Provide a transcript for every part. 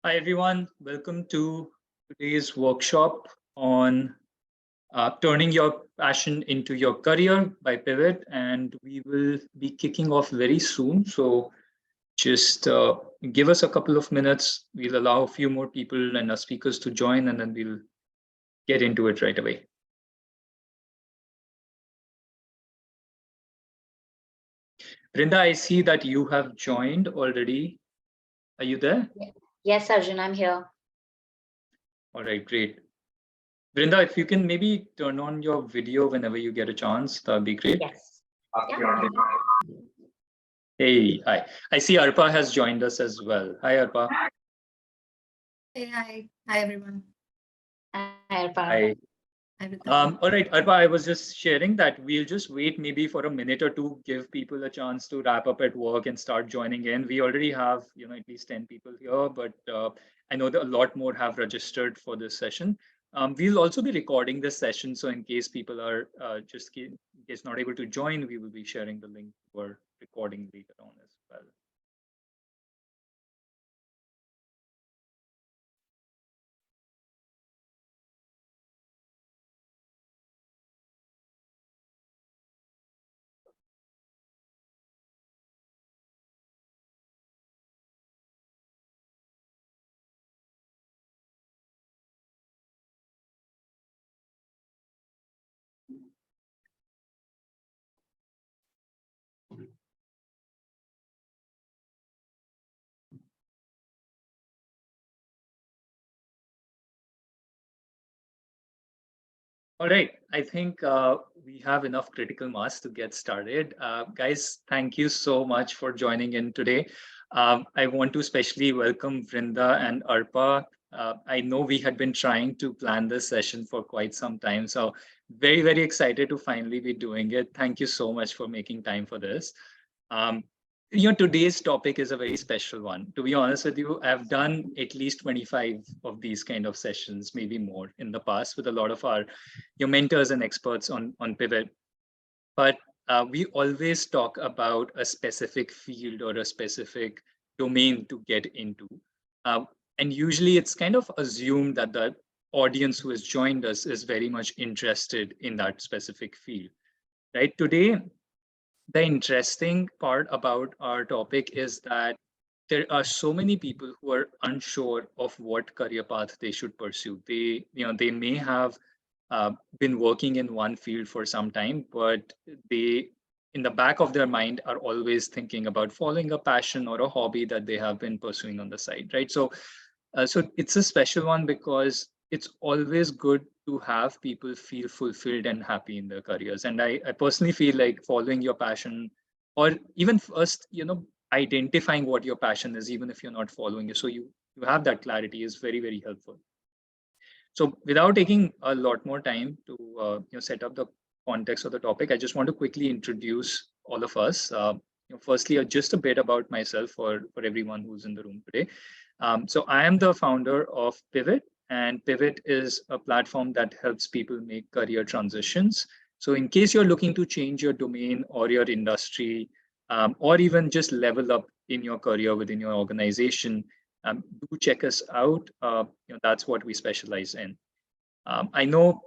Hi, everyone. Welcome to today's workshop on turning your passion into your career by Pivot. And we will be kicking off very soon. So just give us a couple of minutes. We'll allow a few more people and our speakers to join, and then we'll get into it right away. Vrinda, I see that you have joined already. Are you there? Yes, Arjun, I'm here. All right, great. Vrinda, if you can maybe turn on your video whenever you get a chance, that'd be great. Yes. Yeah. Hey, hi. I see Arpa has joined us as well. Hi, Arpa. Hey, hi. Hi, everyone. Hi, Arpa. Hi. Hi, All right, Arpa, I was just sharing that we'll just wait maybe for a minute or two, give people a chance to wrap up at work and start joining in. We already have, at least 10 people here, but I know that a lot more have registered for this session. We'll also be recording this session, so in case people are in case not able to join, we will be sharing the link for recording later on as well. All right, I think we have enough critical mass to get started. Guys, thank you so much for joining in today. I want to especially welcome Vrinda and Arpa. I know we had been trying to plan this session for quite some time, so very, very excited to finally be doing it. Thank you so much for making time for this. Today's topic is a very special one. To be honest with you, I've done at least 25 of these kind of sessions, maybe more in the past with a lot of your mentors and experts on Pivot. But we always talk about a specific field or a specific domain to get into. And usually it's kind of assumed that the audience who has joined us is very much interested in that specific field, right? Today, the interesting part about our topic is that there are so many people who are unsure of what career path they should pursue. They may have been working in one field for some time, but they, in the back of their mind, are always thinking about following a passion or a hobby that they have been pursuing on the side, right? So it's a special one because it's always good to have people feel fulfilled and happy in their careers. And I personally feel like following your passion, or even first, identifying what your passion is, even if you're not following it, so you have that clarity, is very, very helpful. So without taking a lot more time to set up the context of the topic, I just want to quickly introduce all of us. Firstly, just a bit about myself for everyone who's in the room today. So I am the founder of Pivot, and Pivot is a platform that helps people make career transitions. So in case you're looking to change your domain or your industry, or even just level up in your career within your organization, do check us out. That's what we specialize in. I know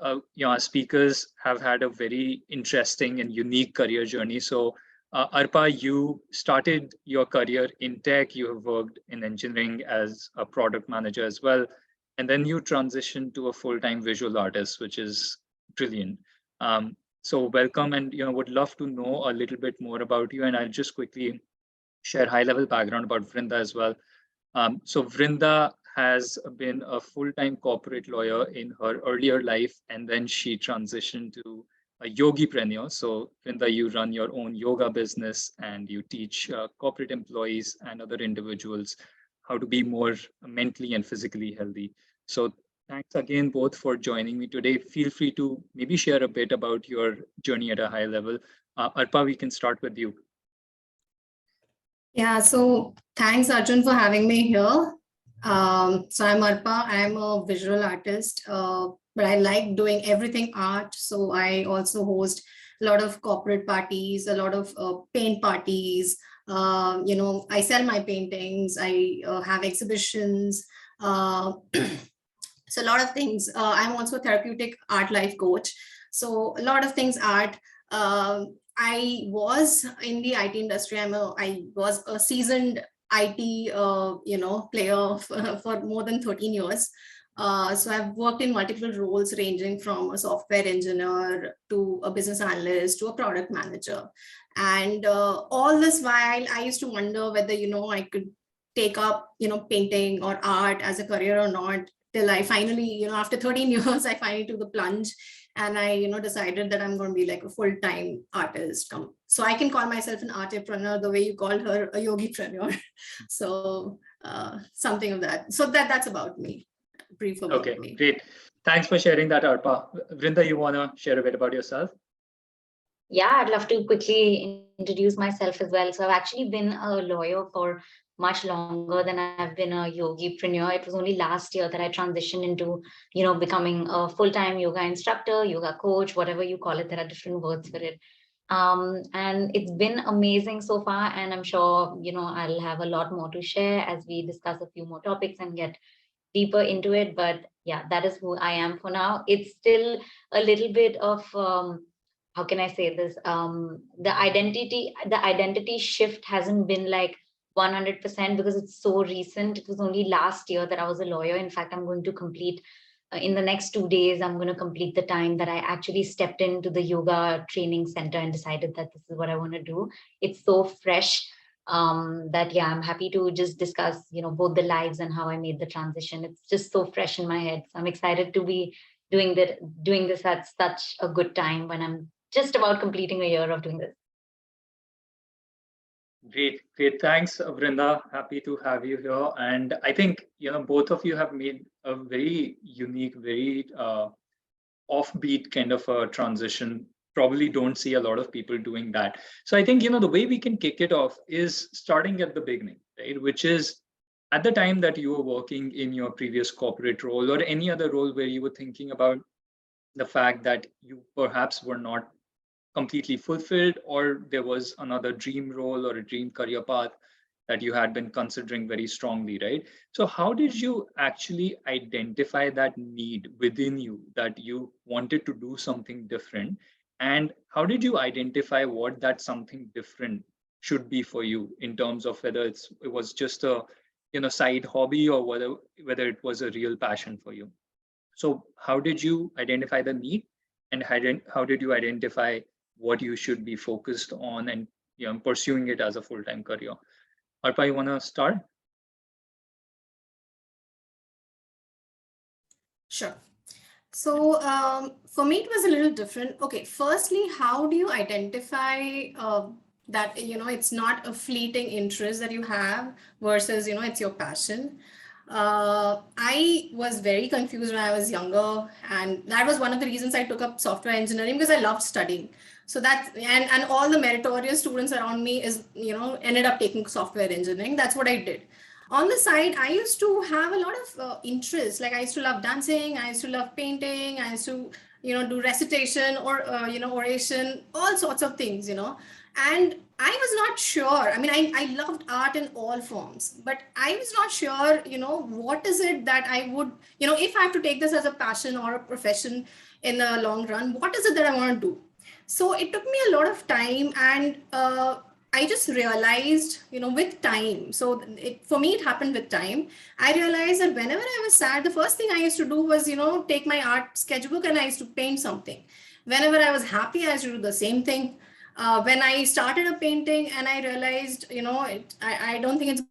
our speakers have had a very interesting and unique career journey. So Arpa, you started your career in tech. You have worked in engineering as a product manager as well. And then you transitioned to a full-time visual artist, which is brilliant. So welcome, and would love to know a little bit more about you. And I'll just quickly share high-level background about Vrinda as well. So Vrinda has been a full-time corporate lawyer in her earlier life, and then she transitioned to a yogipreneur. So Vrinda, you run your own yoga business and you teach corporate employees and other individuals how to be more mentally and physically healthy. So thanks again both for joining me today. Feel free to maybe share a bit about your journey at a high level. Arpa, we can start with you. Yeah, so thanks, Arjun, for having me here. So I'm Arpa. I'm a visual artist, but I like doing everything art. So I also host a lot of corporate parties, a lot of paint parties. I sell my paintings. I have exhibitions. So a lot of things. I'm also a therapeutic art life coach. So a lot of things art. I was in the IT industry. I was a seasoned IT, player for more than 13 years. So I've worked in multiple roles ranging from a software engineer to a business analyst to a product manager. And all this while I used to wonder whether, I could take up, painting or art as a career or not, till I finally, after 13 years, I finally took the plunge and I, decided that I'm going to be like a full-time artist. So I can call myself an artipreneur the way you called her a yogipreneur. So something of that. So that's about me. Brief about Okay, me. great. Thanks for sharing that, Arpa. Vrinda, you want to share a bit about yourself? Yeah, I'd love to quickly introduce myself as well. So I've actually been a lawyer for much longer than I've been a yogipreneur. It was only last year that I transitioned into, becoming a full-time yoga instructor, yoga coach, whatever you call it. There are different words for it. And it's been amazing so far. And I'm sure, I'll have a lot more to share as we discuss a few more topics and get deeper into it. But yeah, that is who I am for now. It's still a little bit of, how can I say this? The identity shift hasn't been like 100% because it's so recent. It was only last year that I was a lawyer. In fact, I'm going to complete in the next 2 days, I'm going to complete the time that I actually stepped into the yoga training center and decided that this is what I want to do. It's so fresh that, yeah, I'm happy to just discuss, both the lives and how I made the transition. It's just so fresh in my head. So I'm excited to be doing this at such a good time when I'm just about completing a year of doing this. Great. Thanks, Vrinda. Happy to have you here. And I think, both of you have made a very unique, very offbeat kind of a transition. Probably don't see a lot of people doing that. So I think, the way we can kick it off is starting at the beginning, right? Which is at the time that you were working in your previous corporate role or any other role where you were thinking about the fact that you perhaps were not completely fulfilled, or there was another dream role or a dream career path that you had been considering very strongly, right? So how did you actually identify that need within you that you wanted to do something different? And how did you identify what that something different should be for you in terms of whether it was just a side hobby or whether it was a real passion for you? So how did you identify the need, and how did you identify what you should be focused on and pursuing it as a full-time career? Arpa, you want to start? Sure. So for me, it was a little different. Okay, firstly, how do you identify that, it's not a fleeting interest that you have versus, it's your passion? I was very confused when I was younger, and that was one of the reasons I took up software engineering, because I loved studying. So that, and all the meritorious students around me ended up taking software engineering. That's what I did. On the side, I used to have a lot of interest. Like I used to love dancing, I used to love painting, I used to, do recitation or, oration, all sorts of things, and I was not sure. I mean, I loved art in all forms, but I was not sure, what is it that I would, if I have to take this as a passion or a profession in the long run, what is it that I want to do? So it took me a lot of time, and I just realized, with time. So for me, it happened with time. I realized that whenever I was sad, the first thing I used to do was, take my art sketchbook and I used to paint something. Whenever I was happy, I used to do the same thing. When I started a painting and I realized, I don't think it's,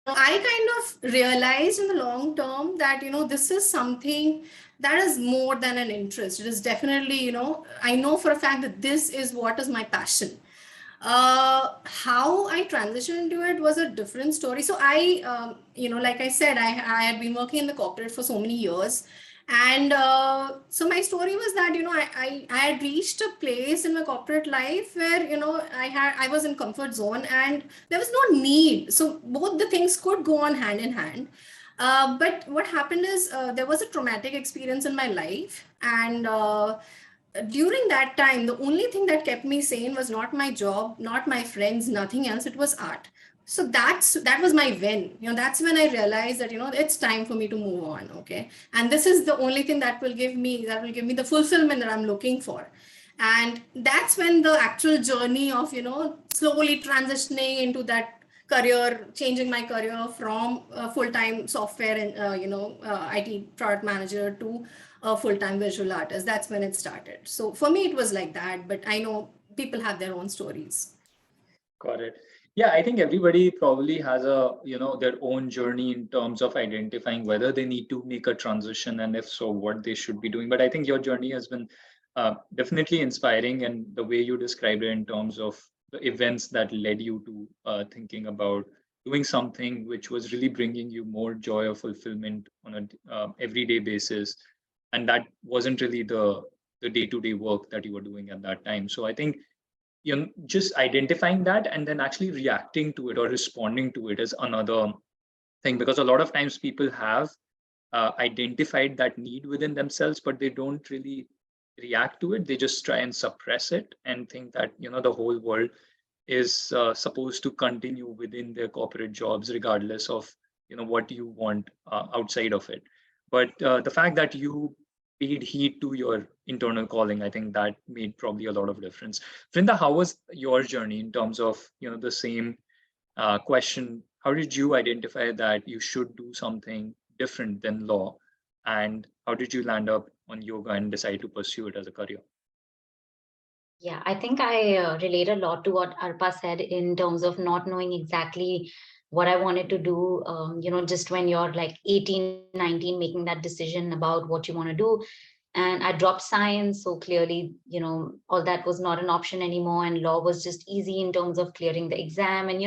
I kind of realized in the long term that, this is something that is more than an interest. It is definitely, I know for a fact that this is what is my passion. How I transitioned into it was a different story. So I, like I said, I had been working in the corporate for so many years. And so my story was that, I had reached a place in my corporate life where, I was in comfort zone and there was no need. So both the things could go on hand in hand. But what happened is there was a traumatic experience in my life. And during that time, the only thing that kept me sane was not my job, not my friends, nothing else. It was art. So that was my win. That's when I realized that, it's time for me to move on. Okay. And this is the only thing that will give me the fulfillment that I'm looking for. And that's when the actual journey of, slowly transitioning into that career, changing my career from a full-time software and, IT product manager to a full-time visual artist. That's when it started. So for me, it was like that, but I know people have their own stories. Got it. Yeah, I think everybody probably has their own journey in terms of identifying whether they need to make a transition, and if so, what they should be doing. But I think your journey has been definitely inspiring, and the way you described it in terms of the events that led you to thinking about doing something which was really bringing you more joy or fulfillment on a everyday basis, and that wasn't really the day-to-day work that you were doing at that time. So I think just identifying that and then actually reacting to it or responding to it is another thing, because a lot of times people have identified that need within themselves, but they don't really react to it. They just try and suppress it and think that the whole world is supposed to continue within their corporate jobs regardless of what you want outside of it. But the fact that you paid heed to your internal calling, I think that made probably a lot of difference. Vrinda, how was your journey in terms of the same question? How did you identify that you should do something different than law, and how did you land up on yoga and decide to pursue it as a career? Yeah, I think I relate a lot to what Arpa said in terms of not knowing exactly what I wanted to do. Just when you're like 18, 19, making that decision about what you want to do. And I dropped science. So clearly, all that was not an option anymore. And law was just easy in terms of clearing the exam. And,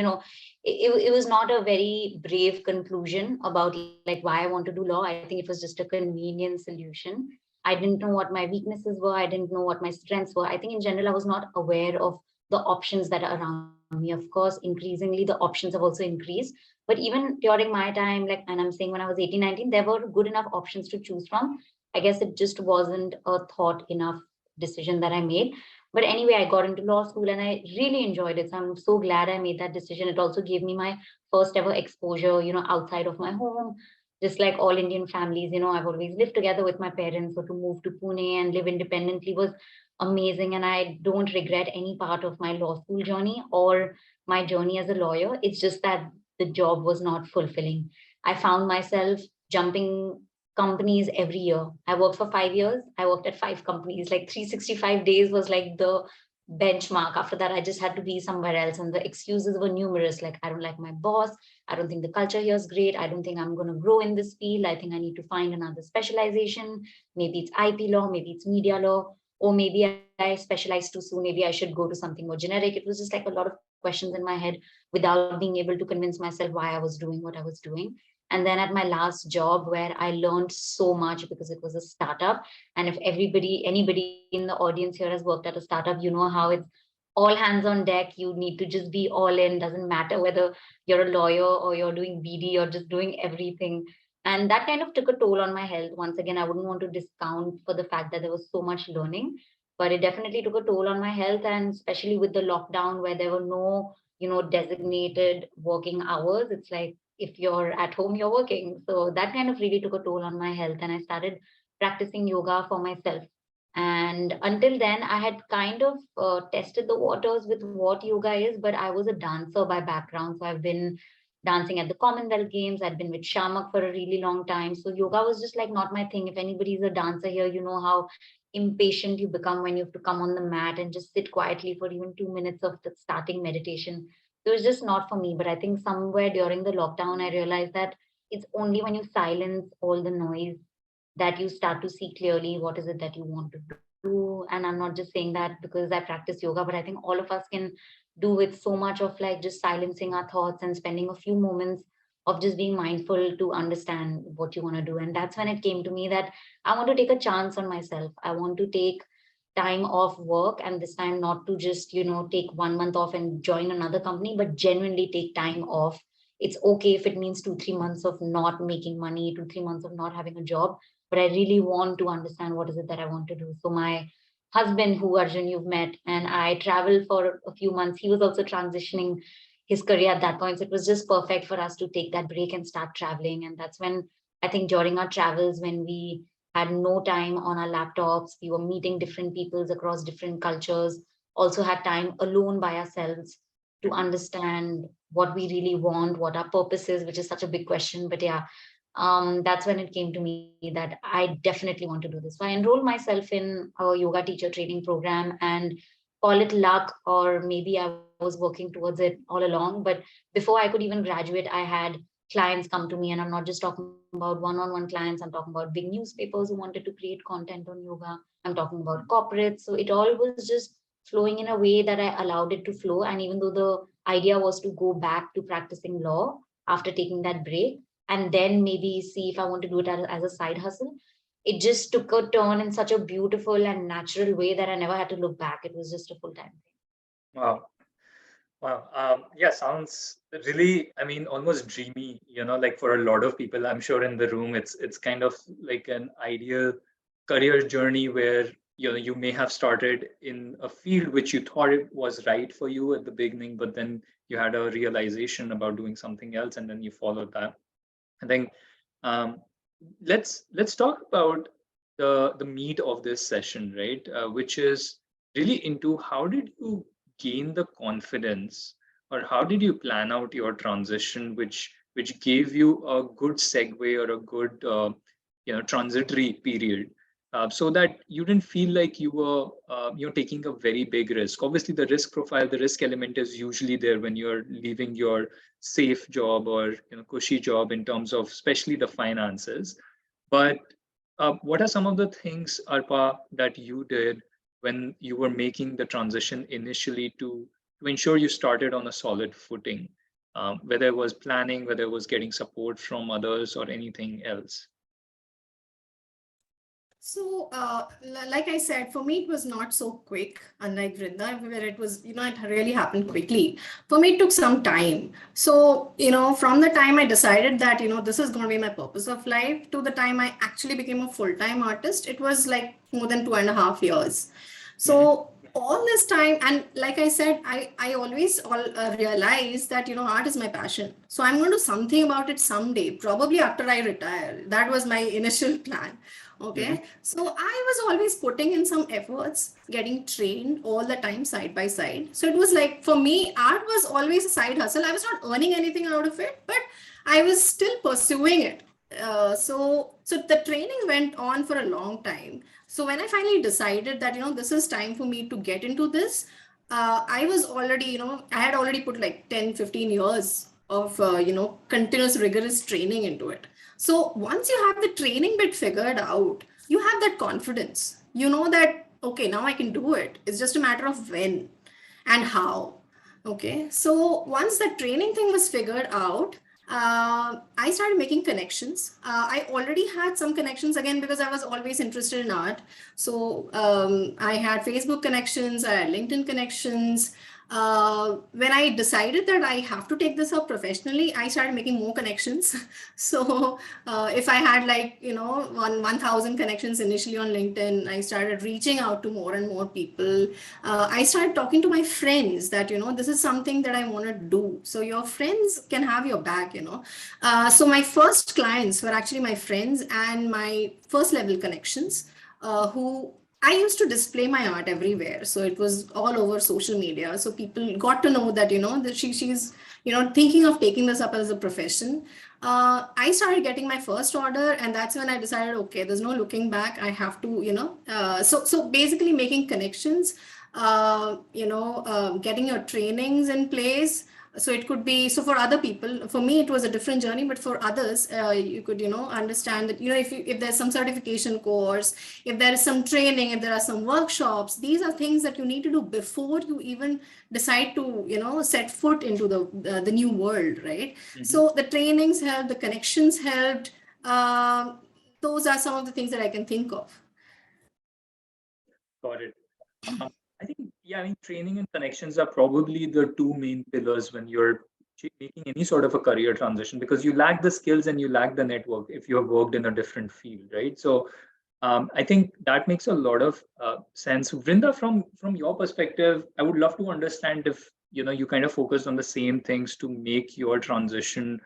it was not a very brave conclusion about like why I want to do law. I think it was just a convenient solution. I didn't know what my weaknesses were. I didn't know what my strengths were. I think in general, I was not aware of the options that are around me. Of course, increasingly, the options have also increased. But even during my time, like, and I'm saying when I was 18, 19, there were good enough options to choose from. I guess it just wasn't a thought enough decision that I made. But anyway, I got into law school and I really enjoyed it. So I'm so glad I made that decision. It also gave me my first ever exposure, outside of my home. Just like all Indian families, I've always lived together with my parents. So to move to Pune and live independently was amazing. And I don't regret any part of my law school journey or my journey as a lawyer. It's just that the job was not fulfilling. I found myself jumping companies every year. I worked for 5 years. I worked at 5 companies. Like 365 days was like the benchmark. After that, I just had to be somewhere else. And the excuses were numerous. Like, I don't like my boss. I don't think the culture here is great. I don't think I'm going to grow in this field. I think I need to find another specialization. Maybe it's IP law, maybe it's media law, or maybe I specialize too soon. Maybe I should go to something more generic. It was just like a lot of questions in my head without being able to convince myself why I was doing what I was doing. And then at my last job, where I learned so much because it was a startup. And if anybody in the audience here has worked at a startup, you know how it's all hands on deck. You need to just be all in. Doesn't matter whether you're a lawyer or you're doing BD or just doing everything. And that kind of took a toll on my health. Once again, I wouldn't want to discount for the fact that there was so much learning, but it definitely took a toll on my health. And especially with the lockdown where there were no, designated working hours, it's like, if you're at home, you're working. So that kind of really took a toll on my health. And I started practicing yoga for myself. And until then, I had kind of tested the waters with what yoga is, but I was a dancer by background. So I've been dancing at the Commonwealth Games. I'd been with Sharma for a really long time. So yoga was just like not my thing. If anybody's a dancer here, you know how impatient you become when you have to come on the mat and just sit quietly for even 2 minutes of the starting meditation. So it was just not for me. But I think somewhere during the lockdown, I realized that it's only when you silence all the noise that you start to see clearly what is it that you want to do. And I'm not just saying that because I practice yoga, but I think all of us can do with so much of like just silencing our thoughts and spending a few moments of just being mindful to understand what you want to do. And that's when it came to me that I want to take a chance on myself. I want to take time off work, and this time not to just take 1 month off and join another company, but genuinely take time off. It's okay if it means 2-3 months of not making money, 2-3 months of not having a job, but I really want to understand what is it that I want to do. So my husband, who Arjun you've met, and I traveled for a few months. He was also transitioning his career at that point. So it was just perfect for us to take that break and start traveling. And that's when I think during our travels, when we had no time on our laptops, we were meeting different peoples across different cultures, also had time alone by ourselves to understand what we really want, what our purpose is, which is such a big question. But yeah, that's when it came to me that I definitely want to do this. So I enrolled myself in a yoga teacher training program, and call it luck, or maybe I was working towards it all along. But before I could even graduate, I had clients come to me, and I'm not just talking about one-on-one clients. I'm talking about big newspapers who wanted to create content on yoga. I'm talking about corporates. So it all was just flowing in a way that I allowed it to flow. And even though the idea was to go back to practicing law after taking that break, and then maybe see if I want to do it as a side hustle, it just took a turn in such a beautiful and natural way that I never had to look back. It was just a full-time thing. Wow. Wow. Yeah, sounds really, I mean, almost dreamy, like for a lot of people, I'm sure in the room, it's kind of like an ideal career journey where, you may have started in a field which you thought it was right for you at the beginning, but then you had a realization about doing something else, and then you followed that. I think um, let's talk about the meat of this session, right? Which is really into how did you gain the confidence, or how did you plan out your transition, which gave you a good segue or a good transitory period, so that you didn't feel like you were taking a very big risk. Obviously, the risk profile, the risk element is usually there when you're leaving your safe job or cushy job in terms of especially the finances. But what are some of the things, Arpa, that you did when you were making the transition initially to ensure you started on a solid footing, whether it was planning, whether it was getting support from others or anything else? So, like I said, for me, it was not so quick, unlike Vrinda, where it was, it really happened quickly. For me, it took some time. So, from the time I decided that, this is going to be my purpose of life to the time I actually became a full-time artist, it was like more than 2.5 years. So, all this time, and like I said, I always realized that, art is my passion. So I'm going to do something about it someday, probably after I retire. That was my initial plan. Okay. So I was always putting in some efforts, getting trained all the time side by side. So it was like, for me, art was always a side hustle. I was not earning anything out of it, but I was still pursuing it. So the training went on for a long time. So when I finally decided that, this is time for me to get into this, I was already, I had already put like 10, 15 years of, continuous rigorous training into it. So once you have the training bit figured out, you have that confidence. You know that, okay, now I can do it. It's just a matter of when and how. Okay. So once the training thing was figured out, I started making connections. I already had some connections again because I was always interested in art. So I had Facebook connections, I had LinkedIn connections. When I decided that I have to take this up professionally, I started making more connections. So if I had like, 1,000 connections initially on LinkedIn, I started reaching out to more and more people. I started talking to my friends that, this is something that I want to do. So your friends can have your back, So my first clients were actually my friends and my first level connections who I used to display my art everywhere. So it was all over social media. So people got to know that, that she's, thinking of taking this up as a profession. I started getting my first order, and that's when I decided, okay, there's no looking back. I have to, so basically making connections, getting your trainings in place. So it could be, so for other people, for me, it was a different journey, but for others, you could, understand that, if there's some certification course, if there is some training, if there are some workshops, these are things that you need to do before you even decide to, set foot into the new world, right? So the trainings helped, the connections helped. Those are some of the things that I can think of. Got it. I think, yeah, I mean, training and connections are probably the two main pillars when you're making any sort of a career transition, because you lack the skills and you lack the network if you have worked in a different field, right? So I think that makes a lot of sense. Vrinda, from your perspective, I would love to understand if you kind of focused on the same things to make your transition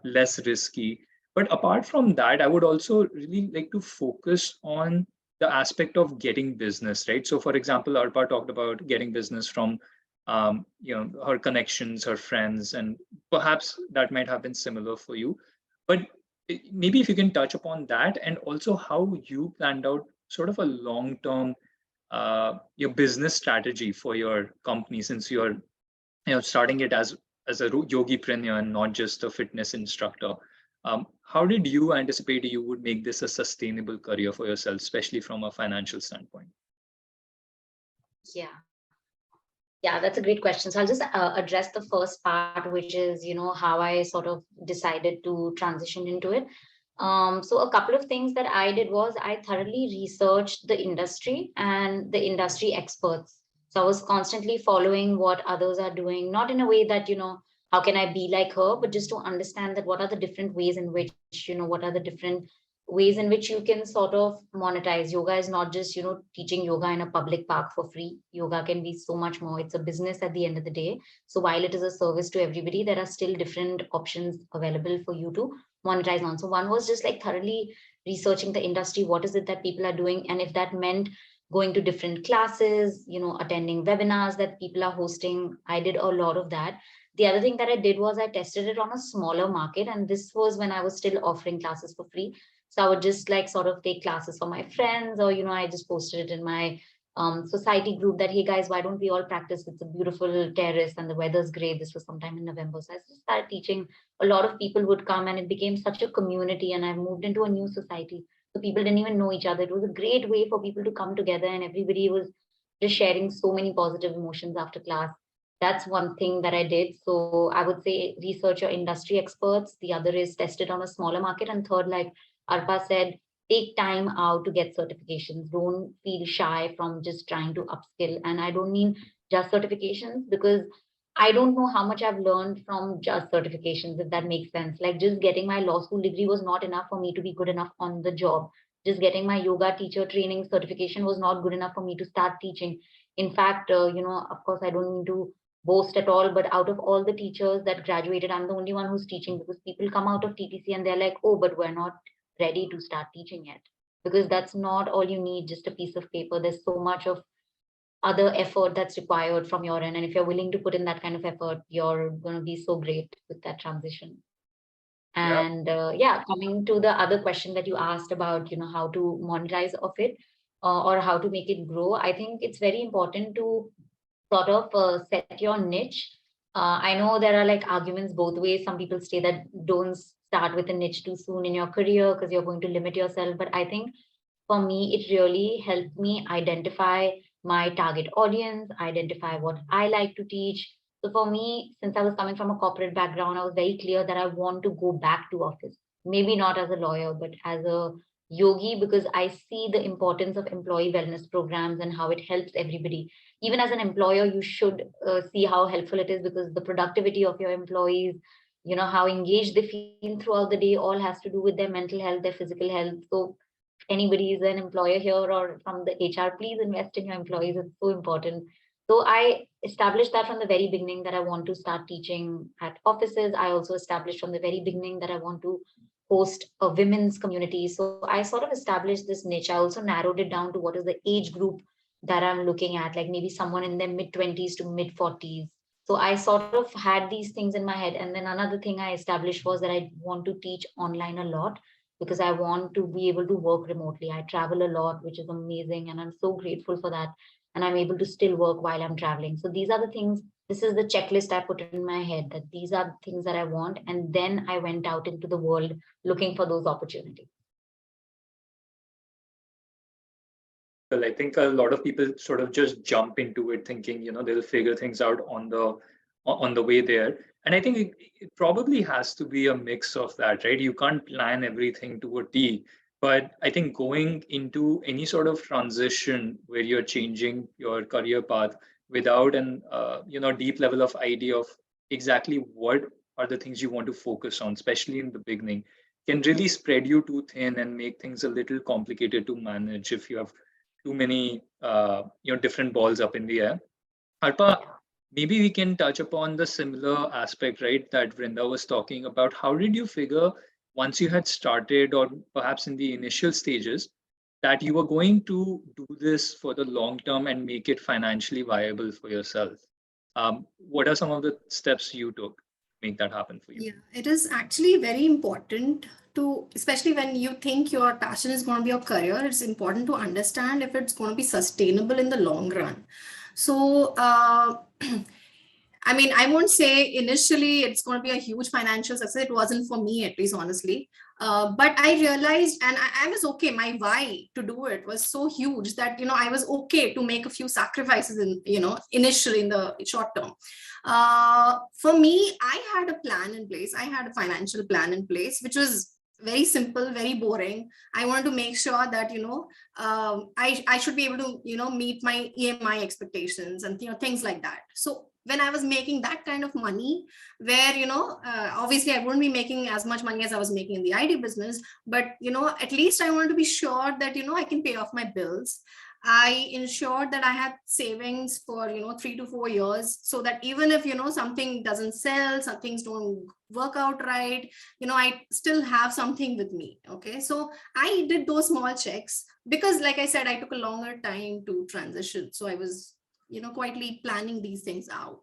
less risky. But apart from that, I would also really like to focus on the aspect of getting business, right? So, for example, Arpa talked about getting business from, her connections, her friends, and perhaps that might have been similar for you. But maybe if you can touch upon that, and also how you planned out sort of a long-term your business strategy for your company, since you're starting it as a yogipreneur and not just a fitness instructor. How did you anticipate you would make this a sustainable career for yourself, especially from a financial standpoint? Yeah. Yeah, that's a great question. So I'll just address the first part, which is, how I sort of decided to transition into it. So a couple of things that I did was I thoroughly researched the industry and the industry experts. So I was constantly following what others are doing, not in a way that, how can I be like her, but just to understand that what are the different ways in which, what are the different ways in which you can sort of monetize. Yoga is not just, teaching yoga in a public park for free. Yoga can be so much more. It's a business at the end of the day. So while it is a service to everybody, there are still different options available for you to monetize on. So one was just like thoroughly researching the industry. What is it that people are doing? And if that meant going to different classes, attending webinars that people are hosting, I did a lot of that. The other thing that I did was I tested it on a smaller market. And this was when I was still offering classes for free. So I would just like sort of take classes for my friends, or, I just posted it in my society group that, hey guys, why don't we all practice? It's a beautiful terrace and the weather's great. This was sometime in November. So I just started teaching. A lot of people would come and it became such a community, and I moved into a new society. So people didn't even know each other. It was a great way for people to come together, and everybody was just sharing so many positive emotions after class. That's one thing that I did. So I would say research your industry experts. The other is test it on a smaller market. And third, like Arpa said, take time out to get certifications. Don't feel shy from just trying to upskill. And I don't mean just certifications, because I don't know how much I've learned from just certifications, if that makes sense. Like just getting my law school degree was not enough for me to be good enough on the job. Just getting my yoga teacher training certification was not good enough for me to start teaching. In fact, of course, I don't mean to boast at all, but out of all the teachers that graduated, I'm the only one who's teaching, because people come out of TTC and they're like, oh, but we're not ready to start teaching yet. Because that's not all you need, just a piece of paper. There's so much of other effort that's required from your end. And if you're willing to put in that kind of effort, you're going to be so great with that transition. Yeah. And coming to the other question that you asked about, how to monetize of it, or how to make it grow, I think it's very important to sort of set your niche. I know there are like arguments both ways. Some people say that don't start with a niche too soon in your career because you're going to limit yourself. But I think for me, it really helped me identify my target audience, identify what I like to teach. So for me, since I was coming from a corporate background, I was very clear that I want to go back to office. Maybe not as a lawyer, but as a yogi, because I see the importance of employee wellness programs and how it helps everybody. Even as an employer, you should see how helpful it is, because the productivity of your employees, how engaged they feel throughout the day, all has to do with their mental health, their physical health. So anybody is an employer here or from the HR, please invest in your employees. It's so important. So I established that from the very beginning that I want to start teaching at offices. I also established from the very beginning that I want to host a women's community. So I sort of established this niche. I also narrowed it down to what is the age group that I'm looking at, like maybe someone in their mid 20s to mid 40s. So I sort of had these things in my head. And then another thing I established was that I want to teach online a lot, because I want to be able to work remotely. I travel a lot, which is amazing. And I'm so grateful for that. And I'm able to still work while I'm traveling. So these are the things, this is the checklist I put in my head, that these are the things that I want. And then I went out into the world looking for those opportunities. Well, I think a lot of people sort of just jump into it thinking, they'll figure things out on the way there. And I think it probably has to be a mix of that, right? You can't plan everything to a T, but I think going into any sort of transition where you're changing your career path without an deep level of idea of exactly what are the things you want to focus on, especially in the beginning, can really spread you too thin and make things a little complicated to manage if you have too many different balls up in the air. Arpa, maybe we can touch upon the similar aspect, right, that Vrinda was talking about. How did you figure once you had started, or perhaps in the initial stages, that you were going to do this for the long term and make it financially viable for yourself? What are some of the steps you took to make that happen for you? Yeah, it is actually very important to, especially when you think your passion is going to be your career, it's important to understand if it's going to be sustainable in the long run. So, I mean, I won't say initially it's going to be a huge financial success. It wasn't for me, at least, honestly. But I realized, and I was okay. My why to do it was so huge that, I was okay to make a few sacrifices initially in the short term. For me, I had a plan in place. I had a financial plan in place, which was very simple, very boring. I wanted to make sure that, I should be able to, meet my EMI expectations and, things like that. So when I was making that kind of money, where, obviously I wouldn't be making as much money as I was making in the ID business, but, at least I wanted to be sure that, I can pay off my bills. I ensured that I had savings for 3 to 4 years, so that even if something doesn't sell, some things don't work out right, I still have something with me. Okay, so I did those small checks because, like I said, I took a longer time to transition, so I was quietly planning these things out.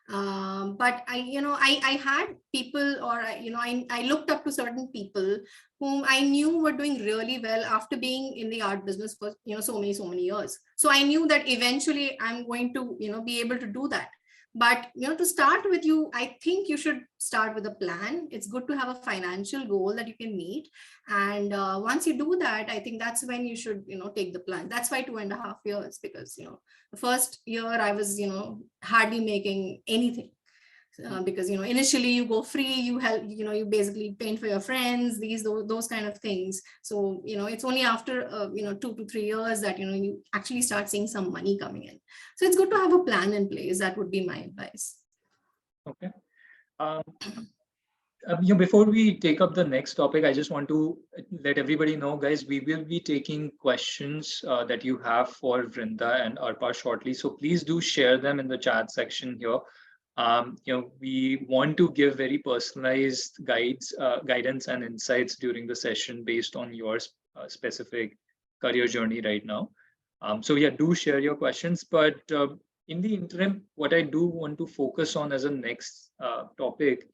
But I had people, or I looked up to certain people whom I knew were doing really well after being in the art business for so many years. So I knew that eventually I'm going to be able to do that. But to start with, I think you should start with a plan. It's good to have a financial goal that you can meet, and once you do that, I think that's when you should take the plan. That's why 2.5 years, because the first year I was hardly making anything. Because initially you go free, you help, you basically paint for your friends, those kind of things. So it's only after 2 to 3 years that you actually start seeing some money coming in. So it's good to have a plan in place. That would be my advice. Okay. Before we take up the next topic, I just want to let everybody know, guys, we will be taking questions that you have for Vrinda and Arpa shortly. So please do share them in the chat section here. We want to give very personalized guidance and insights during the session based on your specific career journey right now. So yeah, do share your questions. But in the interim, what I do want to focus on as a next topic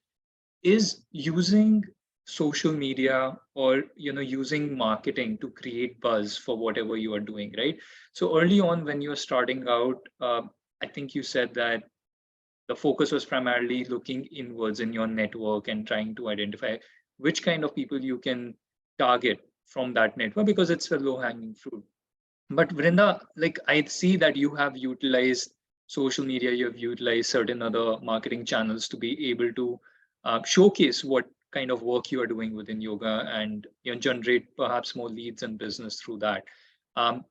is using social media, or using marketing to create buzz for whatever you are doing, right? So early on when you're starting out, I think you said that the focus was primarily looking inwards in your network and trying to identify which kind of people you can target from that network, because it's a low hanging fruit. But Vrinda, like, I see that you have utilized social media, you have utilized certain other marketing channels to be able to showcase what kind of work you are doing within yoga, and generate perhaps more leads and business through that.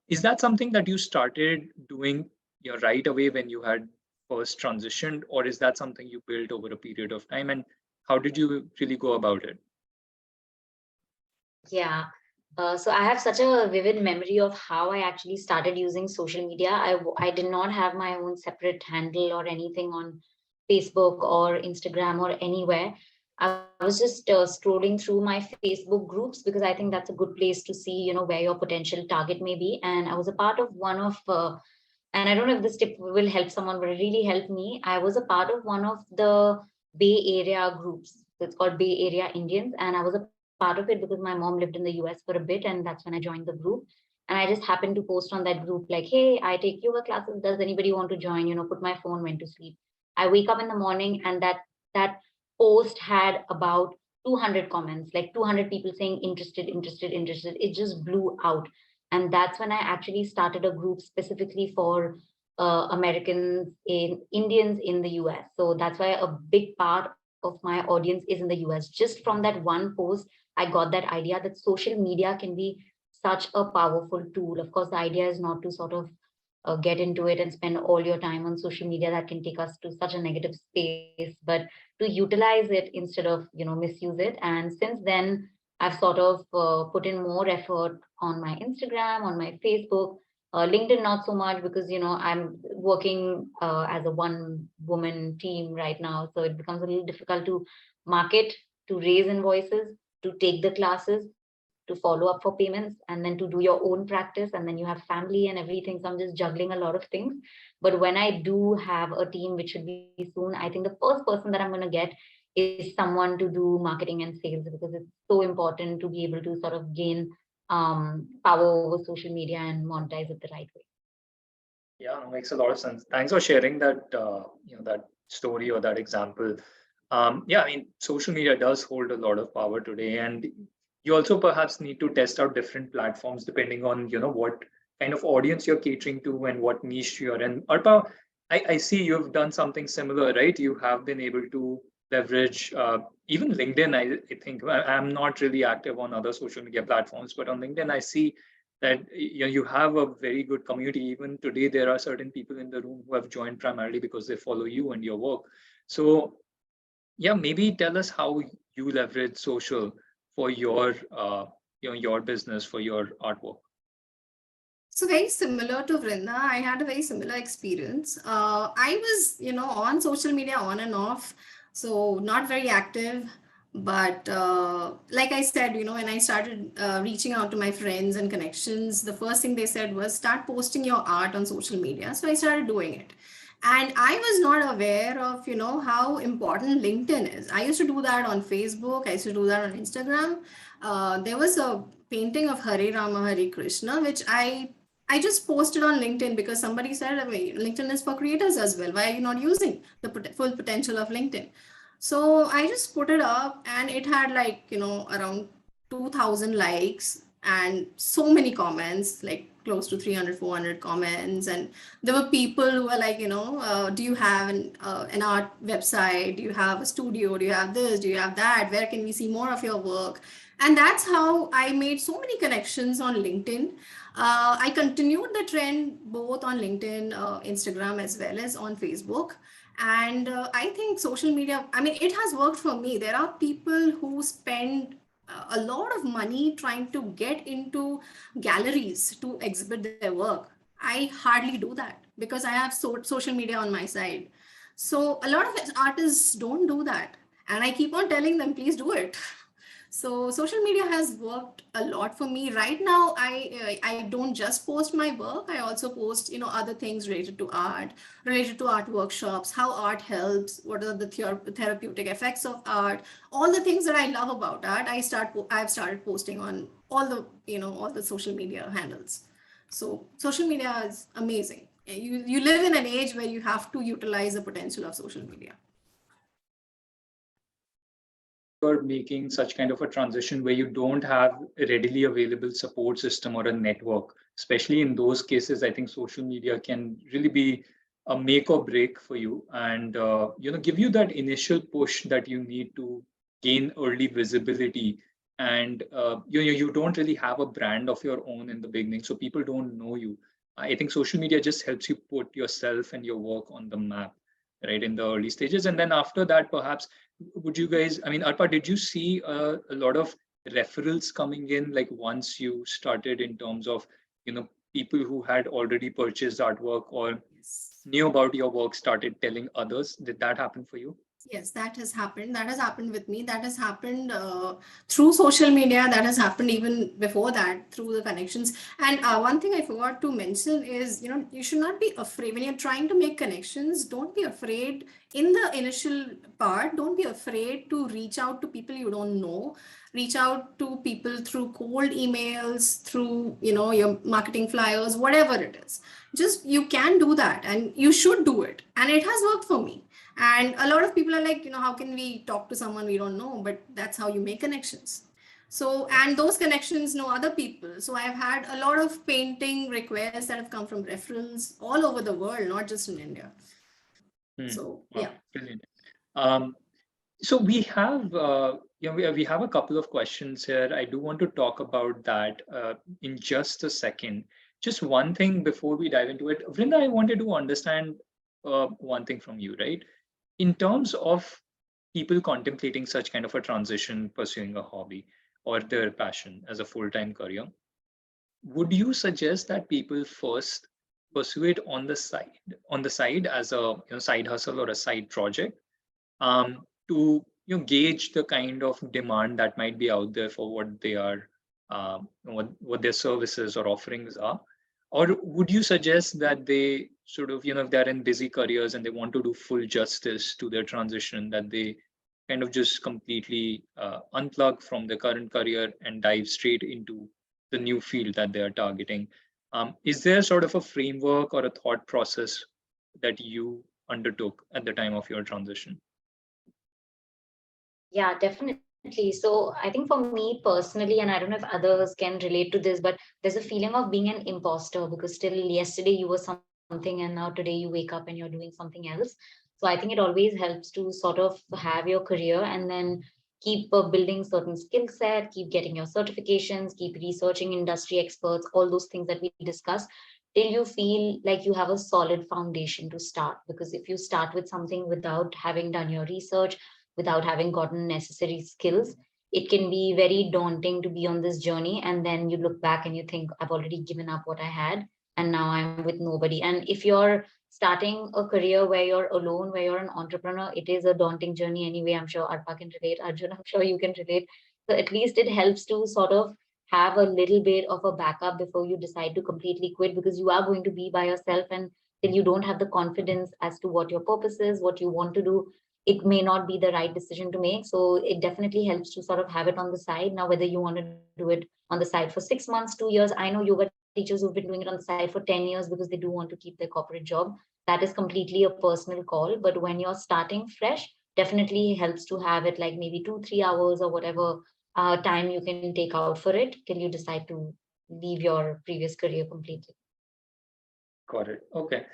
Is that something that you started doing right away when you had first transitioned, or is that something you built over a period of time? And how did you really go about it? Yeah. So I have such a vivid memory of how I actually started using social media. I did not have my own separate handle or anything on Facebook or Instagram or anywhere. I was just scrolling through my Facebook groups, because I think that's a good place to see, where your potential target may be. And I was a part of one of, and I don't know if this tip will help someone, but it really helped me. I was a part of one of the Bay Area groups. It's called Bay Area Indians, and I was a part of it because my mom lived in the US for a bit, and that's when I joined the group. And I just happened to post on that group like, hey, I take yoga classes, does anybody want to join? Put my phone, went to sleep. I wake up in the morning, and that post had about 200 comments, like 200 people saying interested, interested, interested. It just blew out. And that's when I actually started a group specifically for Americans in Indians in the US. So that's why a big part of my audience is in the US. Just from that one post, I got that idea that social media can be such a powerful tool. Of course, the idea is not to sort of get into it and spend all your time on social media. That can take us to such a negative space, but to utilize it instead of misuse it. And since then, I've sort of put in more effort on my Instagram, on my Facebook, LinkedIn, not so much because, I'm working as a one woman team right now. So it becomes a little difficult to market, to raise invoices, to take the classes, to follow up for payments, and then to do your own practice. And then you have family and everything. So I'm just juggling a lot of things. But when I do have a team, which should be soon, I think the first person that I'm going to get is someone to do marketing and sales, because it's so important to be able to sort of gain power over social media and monetize it the right way. Yeah, it makes a lot of sense. Thanks for sharing that, that story or that example. Yeah, I mean, social media does hold a lot of power today, and you also perhaps need to test out different platforms depending on, what kind of audience you're catering to and what niche you're in. Arpa, I see you've done something similar, right? You have been able to leverage even LinkedIn. I think I'm not really active on other social media platforms, but on LinkedIn, I see that you have a very good community. Even today, there are certain people in the room who have joined primarily because they follow you and your work. So yeah, maybe tell us how you leverage social for your your business, for your artwork. So very similar to Vrinda, I had a very similar experience. I was, on social media on and off, so not very active. But like I said, when I started reaching out to my friends and connections, the first thing they said was start posting your art on social media. So I started doing it. And I was not aware of, how important LinkedIn is. I used to do that on Facebook. I used to do that on Instagram. There was a painting of Hare Rama, Hare Krishna, which I just posted on LinkedIn because somebody said, LinkedIn is for creators as well. Why are you not using the full potential of LinkedIn? So I just put it up and it had like, around 2000 likes and so many comments, like close to 300, 400 comments. And there were people who were like, do you have an art website? Do you have a studio? Do you have this? Do you have that? Where can we see more of your work? And that's how I made so many connections on LinkedIn. I continued the trend both on LinkedIn, Instagram, as well as on Facebook. And I think social media, I mean, it has worked for me. There are people who spend a lot of money trying to get into galleries to exhibit their work. I hardly do that because I have social media on my side. So a lot of artists don't do that. And I keep on telling them, please do it. So social media has worked a lot for me. Right now, I don't just post my work. I also post other things related to art workshops, how art helps, what are the therapeutic effects of art, all the things that I love about art. I've started posting on all the social media handles. So social media is amazing. You live in an age where you have to utilize the potential of social media. You're making such kind of a transition where you don't have a readily available support system or a network, especially in those cases, I think social media can really be a make or break for you, and give you that initial push that you need to gain early visibility. And you don't really have a brand of your own in the beginning, so people don't know you. I think social media just helps you put yourself and your work on the map, right, in the early stages. And then after that, perhaps, would you guys, I mean, Arpa, did you see a lot of referrals coming in, like once you started, in terms of, people who had already purchased artwork or Yes. knew about your work started telling others? Did that happen for you? Yes, that has happened. That has happened with me. That has happened through social media. That has happened even before that through the connections. And one thing I forgot to mention is, you should not be afraid when you're trying to make connections. Don't be afraid in the initial part. Don't be afraid to reach out to people you don't know. Reach out to people through cold emails, through, your marketing flyers, whatever it is. Just you can do that and you should do it. And it has worked for me. And a lot of people are like, how can we talk to someone we don't know? But that's how you make connections. So, and those connections know other people. So I've had a lot of painting requests that have come from referrals all over the world, not just in India. So, Wow, yeah. brilliant. So we have, we have a couple of questions here. I do want to talk about that in just a second. Just one thing before we dive into it, Vrinda, I wanted to understand one thing from you, right? In terms of people contemplating such kind of a transition, pursuing a hobby or their passion as a full-time career, would you suggest that people first pursue it on the side as a side hustle or a side project, to gauge the kind of demand that might be out there for what they are, what their services or offerings are? Or would you suggest that they sort of, if they're in busy careers and they want to do full justice to their transition, that they kind of just completely unplug from their current career and dive straight into the new field that they are targeting? Is there sort of a framework or a thought process that you undertook at the time of your transition? Yeah, definitely. So I think for me personally, and I don't know if others can relate to this, but there's a feeling of being an imposter because still yesterday you were something and now today you wake up and you're doing something else. So I think it always helps to sort of have your career and then keep building certain skill set, keep getting your certifications, keep researching industry experts, all those things that we discussed till you feel like you have a solid foundation to start. Because if you start with something without having done your research, without having gotten necessary skills, it can be very daunting to be on this journey. And then you look back and you think, I've already given up what I had, and now I'm with nobody. And if you're starting a career where you're alone, where you're an entrepreneur, it is a daunting journey anyway. I'm sure Arpa can relate, Arjun, I'm sure you can relate. So at least it helps to sort of have a little bit of a backup before you decide to completely quit, because you are going to be by yourself, and till you don't have the confidence as to what your purpose is, what you want to do, it may not be the right decision to make. So it definitely helps to sort of have it on the side. Now, whether you want to do it on the side for 6 months, 2 years, I know yoga teachers who've been doing it on the side for 10 years because they do want to keep their corporate job. That is completely a personal call. But when you're starting fresh, definitely helps to have it like maybe 2, 3 hours or whatever time you can take out for it till you decide to leave your previous career completely. Got it. Okay.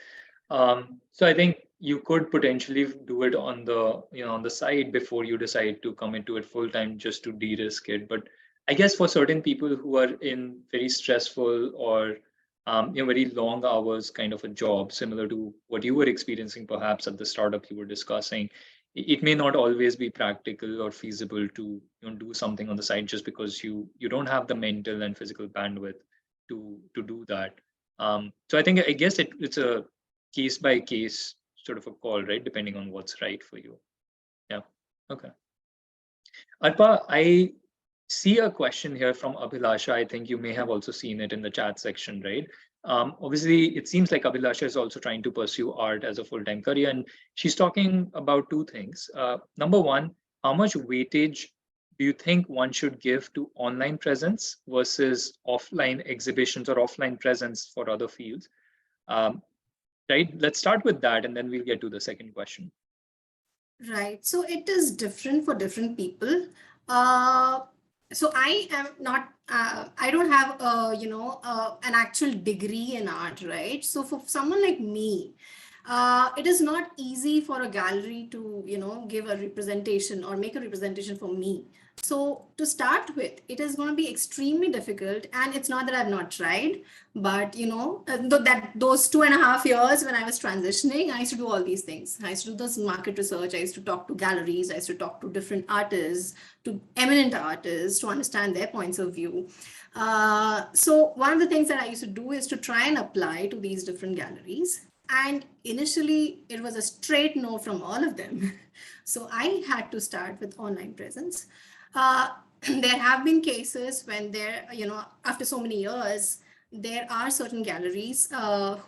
So I think you could potentially do it on the on the side before you decide to come into it full time, just to de-risk it. But I guess for certain people who are in very stressful or very long hours kind of a job, similar to what you were experiencing perhaps at the startup you were discussing, it may not always be practical or feasible to do something on the side just because you don't have the mental and physical bandwidth to do that. So I guess it's a case by case sort of a call, right? Depending on what's right for you. Yeah. Okay. Arpa, I see a question here from Abhilasha. I think you may have also seen it in the chat section, right? Obviously, it seems like Abhilasha is also trying to pursue art as a full-time career, and she's talking about two things. Number one, how much weightage do you think one should give to online presence versus offline exhibitions or offline presence for other fields? Right? Let's start with that, and then we'll get to the second question. Right. So it is different for different people. So I am not, I don't have, an actual degree in art, right? So for someone like me, it is not easy for a gallery to, give a representation or make a representation for me. So to start with, it is going to be extremely difficult. And it's not that I've not tried, but those 2.5 years when I was transitioning, I used to do all these things. I used to do this market research. I used to talk to galleries. I used to talk to different artists, to eminent artists, to understand their points of view. So one of the things that I used to do is to try and apply to these different galleries. And initially, it was a straight no from all of them. So I had to start with online presence. There have been cases when after so many years, there are certain galleries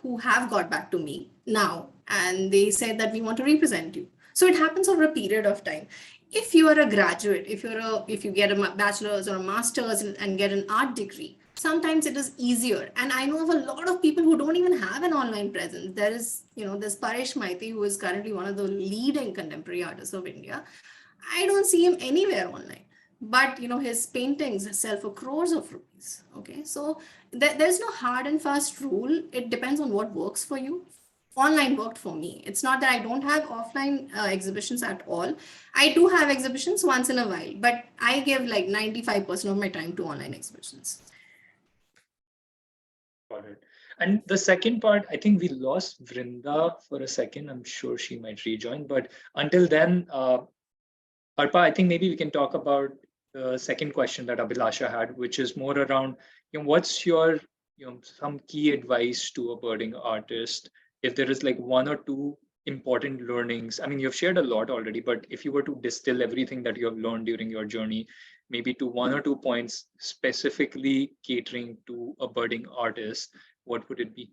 who have got back to me now, and they said that we want to represent you. So it happens over a period of time. If you are a graduate, if you get a bachelor's or a master's and get an art degree, sometimes it is easier. And I know of a lot of people who don't even have an online presence. There is, this Paresh Maiti, who is currently one of the leading contemporary artists of India. I don't see him anywhere online. But his paintings sell for crores of rupees. Okay, so there's no hard and fast rule. It depends on what works for you. Online worked for me. It's not that I don't have offline exhibitions at all. I do have exhibitions once in a while, but I give like 95% of my time to online exhibitions. Got it. And the second part, I think we lost Vrinda for a second. I'm sure she might rejoin, but until then, Arpa, I think maybe we can talk about the second question that Abhilasha had, which is more around, what's your some key advice to a budding artist, if there is like one or two important learnings. I mean, you've shared a lot already, but if you were to distill everything that you have learned during your journey, maybe to one or two points specifically catering to a budding artist, what would it be?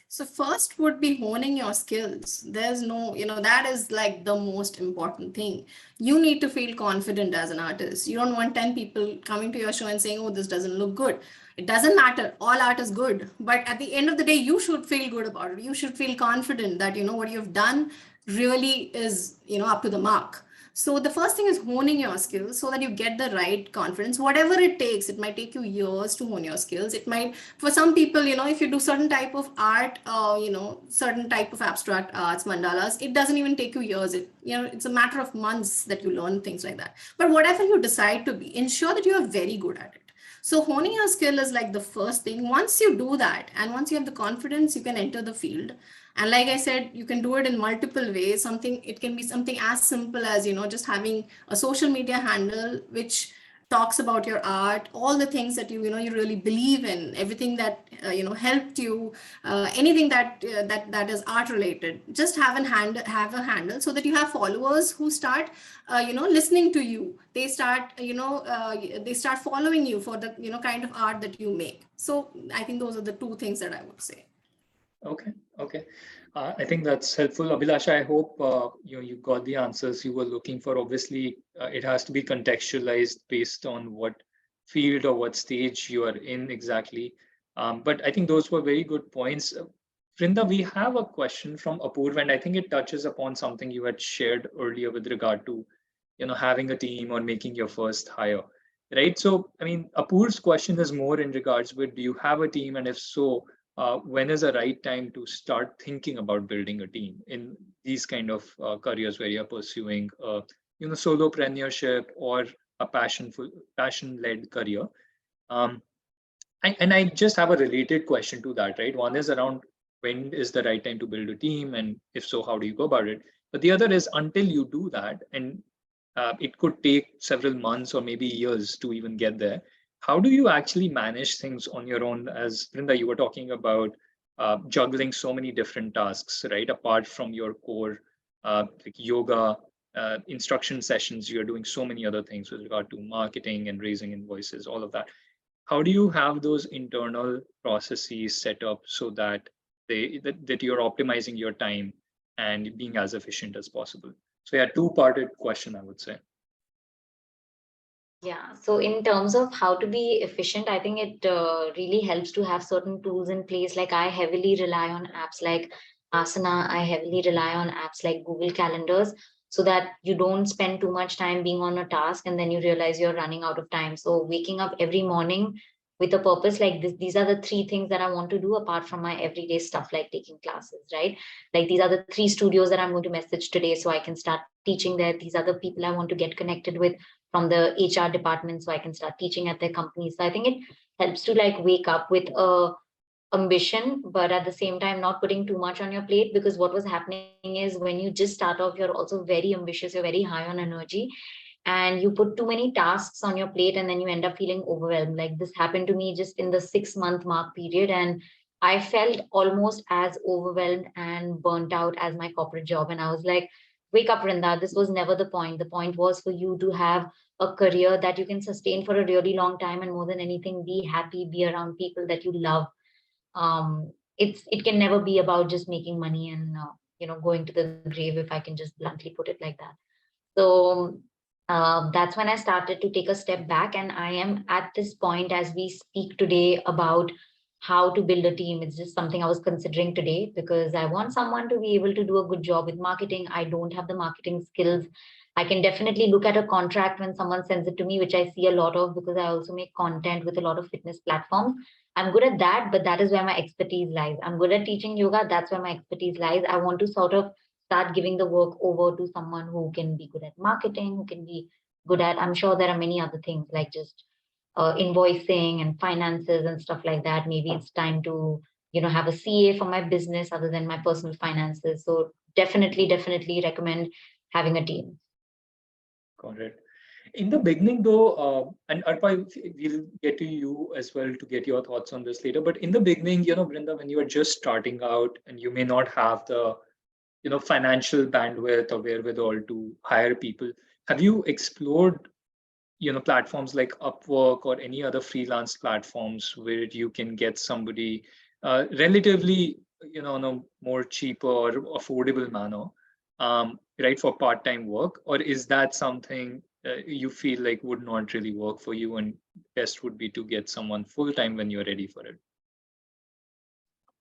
So first would be honing your skills. There's no, that is like the most important thing. You need to feel confident as an artist. You don't want 10 people coming to your show and saying, oh, this doesn't look good. It doesn't matter. All art is good. But at the end of the day, you should feel good about it. You should feel confident that, what you've done really is, up to the mark. So the first thing is honing your skills so that you get the right confidence, whatever it takes. It might take you years to hone your skills. It might, for some people, if you do certain type of art, certain type of abstract arts, mandalas, it doesn't even take you years. It's a matter of months that you learn things like that. But whatever you decide to be, ensure that you are very good at it. So honing your skill is like the first thing. Once you do that, and once you have the confidence, you can enter the field. And like I said, you can do it in multiple ways. It can be something as simple as, just having a social media handle, which talks about your art, all the things that you really believe in, everything that, helped you, anything that is art related. Just have a handle so that you have followers who start, listening to you. They start, they start following you for the, kind of art that you make. So I think those are the two things that I would say. Okay. I think that's helpful. Abhilasha, I hope you got the answers you were looking for. Obviously, it has to be contextualized based on what field or what stage you are in exactly. But I think those were very good points. Vrinda, we have a question from Apurva, and I think it touches upon something you had shared earlier with regard to, having a team or making your first hire, right? So, I mean, Apur's question is more in regards with, do you have a team? And if so, when is the right time to start thinking about building a team in these kind of careers where you're pursuing, solopreneurship or a passion-led career? And I just have a related question to that, right? One is around when is the right time to build a team, and if so, how do you go about it? But the other is until you do that, and it could take several months or maybe years to even get there. How do you actually manage things on your own? As Vrinda, you were talking about juggling so many different tasks, right? Apart from your core like yoga instruction sessions, you're doing so many other things with regard to marketing and raising invoices, all of that. How do you have those internal processes set up so that that you're optimizing your time and being as efficient as possible? So yeah, two-parted question, I would say. Yeah, so in terms of how to be efficient, I think it really helps to have certain tools in place. Like I heavily rely on apps like Asana, I heavily rely on apps like Google Calendars so that you don't spend too much time being on a task and then you realize you're running out of time. So waking up every morning with a purpose like this, these are the three things that I want to do apart from my everyday stuff like taking classes, right? Like these are the three studios that I'm going to message today so I can start teaching there. These are the people I want to get connected with from the HR department so I can start teaching at their companies. So I think it helps to like wake up with a ambition, but at the same time not putting too much on your plate, because what was happening is when you just start off, you're also very ambitious, you're very high on energy, and you put too many tasks on your plate and then you end up feeling overwhelmed. Like this happened to me just in the 6-month mark period, and I felt almost as overwhelmed and burnt out as my corporate job. And I was like, wake up, Vrinda, this was never the point. The point was for you to have a career that you can sustain for a really long time, and more than anything, be happy, be around people that you love. It can never be about just making money and going to the grave, if I can just bluntly put it like that. So that's when I started to take a step back, and I am at this point as we speak today about how to build a team. It's just something I was considering today because I want someone to be able to do a good job with marketing. I don't have the marketing skills. I can definitely look at a contract when someone sends it to me, which I see a lot of because I also make content with a lot of fitness platforms. I'm good at that, but that is where my expertise lies. I'm good at teaching yoga. That's where my expertise lies. I want to sort of start giving the work over to someone who can be good at marketing, who can be good at, I'm sure there are many other things like just invoicing and finances and stuff like that. Maybe it's time to, have a CA for my business other than my personal finances. So definitely recommend having a team. Got it. In the beginning, though, and Arpa, we'll get to you as well to get your thoughts on this later. But in the beginning, Vrinda, when you are just starting out and you may not have the, financial bandwidth or wherewithal to hire people, have you explored, platforms like Upwork or any other freelance platforms where you can get somebody relatively, in a more cheaper or affordable manner, right, for part-time work? Or is that something you feel like would not really work for you, and best would be to get someone full-time when you're ready for it?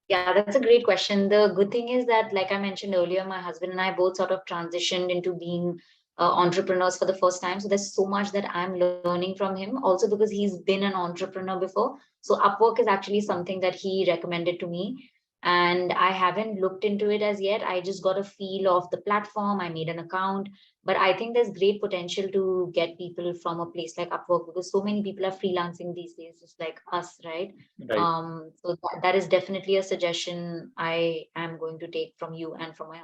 Yeah, that's a great question. The good thing is that, like I mentioned earlier, my husband and I both sort of transitioned into being entrepreneurs for the first time. So there's so much that I'm learning from him, also because he's been an entrepreneur before. So Upwork is actually something that he recommended to me. And I haven't looked into it as yet. I just got a feel of the platform. I made an account, but I think there's great potential to get people from a place like Upwork, because so many people are freelancing these days, just like us, right? Right. So that is definitely a suggestion I am going to take from you and from my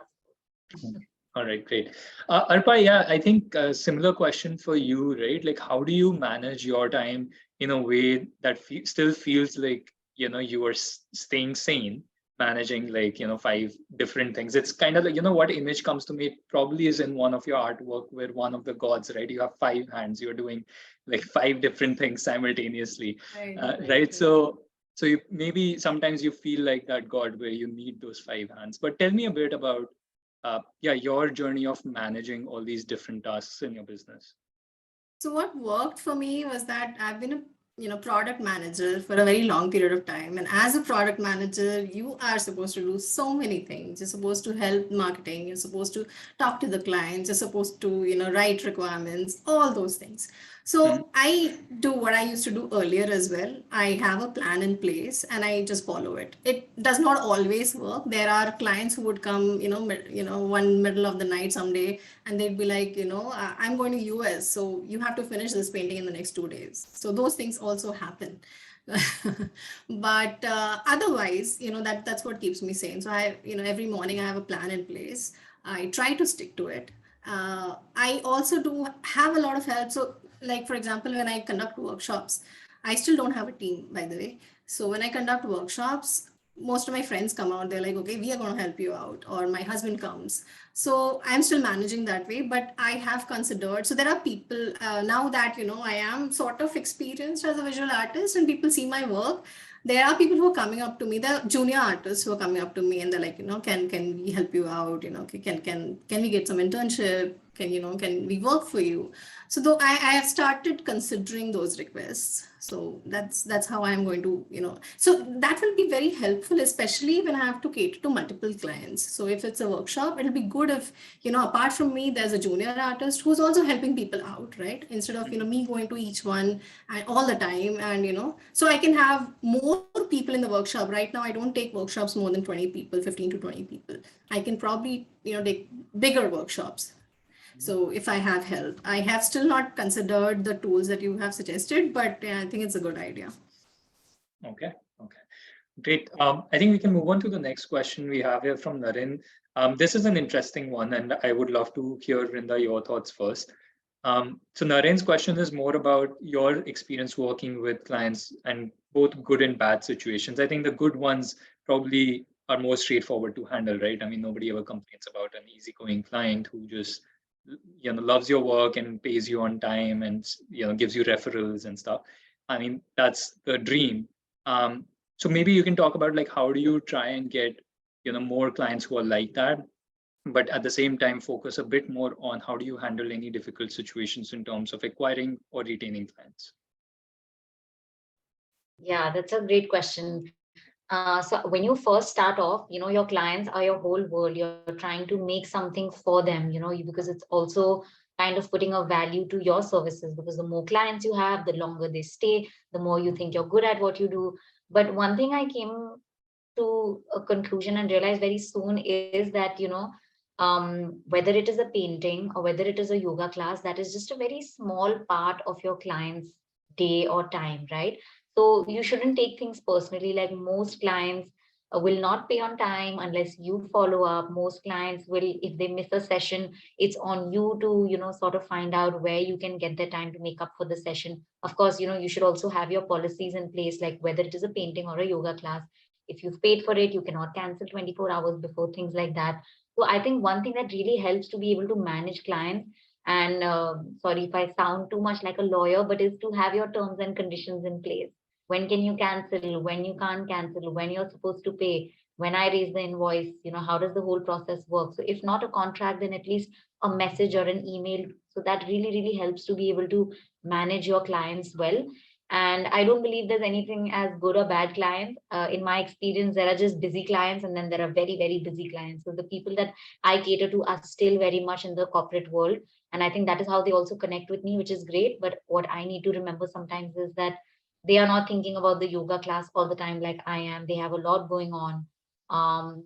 husband. All right, great. Arpa, yeah, I think a similar question for you, right? Like, how do you manage your time in a way that still feels like, you are staying sane, managing like, five different things? It's kind of like, what image comes to me probably is in one of your artwork where one of the gods, right? You have five hands, you're doing like five different things simultaneously, right? So maybe sometimes you feel like that god where you need those five hands. But tell me a bit about your journey of managing all these different tasks in your business. So what worked for me was that I've been a product manager for a very long period of time, and as a product manager you are supposed to do so many things. You're supposed to help marketing, you're supposed to talk to the clients, you're supposed to write requirements, all those things. So I do what I used to do earlier as well. I have a plan in place and I just follow it. It does not always work. There are clients who would come one middle of the night someday, and they'd be like, I'm going to US, so you have to finish this painting in the next 2 days. So those things also happen. But otherwise, that's what keeps me sane. So I, every morning I have a plan in place. I try to stick to it. I also do have a lot of help. So like, for example, when I conduct workshops, I still don't have a team, by the way. So when I conduct workshops, most of my friends come out, they're like, okay, we are going to help you out, or my husband comes. So I'm still managing that way, but I have considered, so there are people now that, I am sort of experienced as a visual artist and people see my work. There are people who are coming up to me, the junior artists who are coming up to me, and they're like, can we help you out? Can we get some internship? Can we work for you? So though I have started considering those requests. So that's how I'm going to, so that will be very helpful, especially when I have to cater to multiple clients. So if it's a workshop, it'll be good if, apart from me, there's a junior artist who's also helping people out, right? Instead of, me going to each one and all the time, and, so I can have more people in the workshop. Right now, I don't take workshops more than 20 people, 15 to 20 people. I can probably, take bigger workshops. So if I have help, I have still not considered the tools that you have suggested, but I think it's a good idea. Okay. Great. I think we can move on to the next question we have here from Naren. This is an interesting one, and I would love to hear, Vrinda, your thoughts first. So Naren's question is more about your experience working with clients and both good and bad situations. I think the good ones probably are more straightforward to handle, right? I mean, nobody ever complains about an easygoing client who just loves your work and pays you on time and gives you referrals and stuff. I mean, that's the dream. So maybe you can talk about like how do you try and get more clients who are like that, but at the same time focus a bit more on how do you handle any difficult situations in terms of acquiring or retaining clients. Yeah, that's a great question. So when you first start off, your clients are your whole world. You're trying to make something for them, because it's also kind of putting a value to your services, because the more clients you have, the longer they stay, the more you think you're good at what you do. But one thing I came to a conclusion and realized very soon is that, whether it is a painting or whether it is a yoga class, that is just a very small part of your client's day or time, right? So you shouldn't take things personally. Like most clients, will not pay on time unless you follow up. Most clients will, if they miss a session, it's on you to, sort of find out where you can get the time to make up for the session. Of course, you should also have your policies in place, like whether it is a painting or a yoga class. If you've paid for it, you cannot cancel 24 hours before, things like that. So I think one thing that really helps to be able to manage clients, and sorry if I sound too much like a lawyer, but is to have your terms and conditions in place. When can you cancel, when you can't cancel, when you're supposed to pay, when I raise the invoice, how does the whole process work? So if not a contract, then at least a message or an email. So that really, really helps to be able to manage your clients well. And I don't believe there's anything as good or bad clients. In my experience, there are just busy clients, and then there are very, very busy clients. So the people that I cater to are still very much in the corporate world. And I think that is how they also connect with me, which is great. But what I need to remember sometimes is that they are not thinking about the yoga class all the time like I am. They have a lot going on.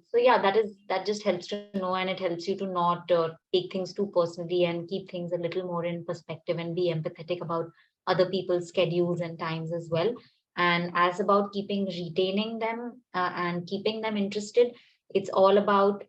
So yeah, that just helps to know, and it helps you to not take things too personally and keep things a little more in perspective and be empathetic about other people's schedules and times as well. And as about retaining them and keeping them interested, it's all about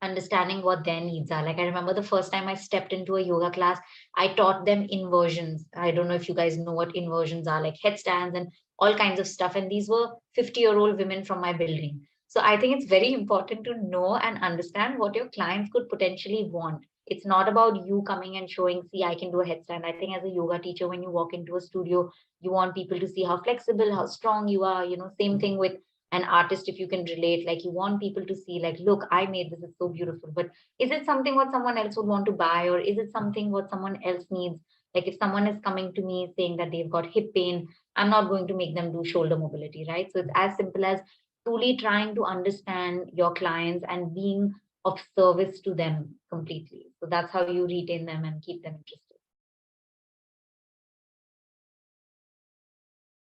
understanding what their needs are. Like I remember the first time I stepped into a yoga class, I taught them inversions. I don't know if you guys know what inversions are, like headstands and all kinds of stuff. And these were 50-year-old women from my building. So I think it's very important to know and understand what your clients could potentially want. It's not about you coming and showing, see, I can do a headstand. I think as a yoga teacher, when you walk into a studio, you want people to see how flexible, how strong you are. Same thing with an artist, if you can relate, like you want people to see, like, look, I made this, it's so beautiful. But is it something what someone else would want to buy, or is it something what someone else needs? Like if someone is coming to me saying that they've got hip pain, I'm not going to make them do shoulder mobility, right? So it's as simple as truly trying to understand your clients and being of service to them completely. So that's how you retain them and keep them interested.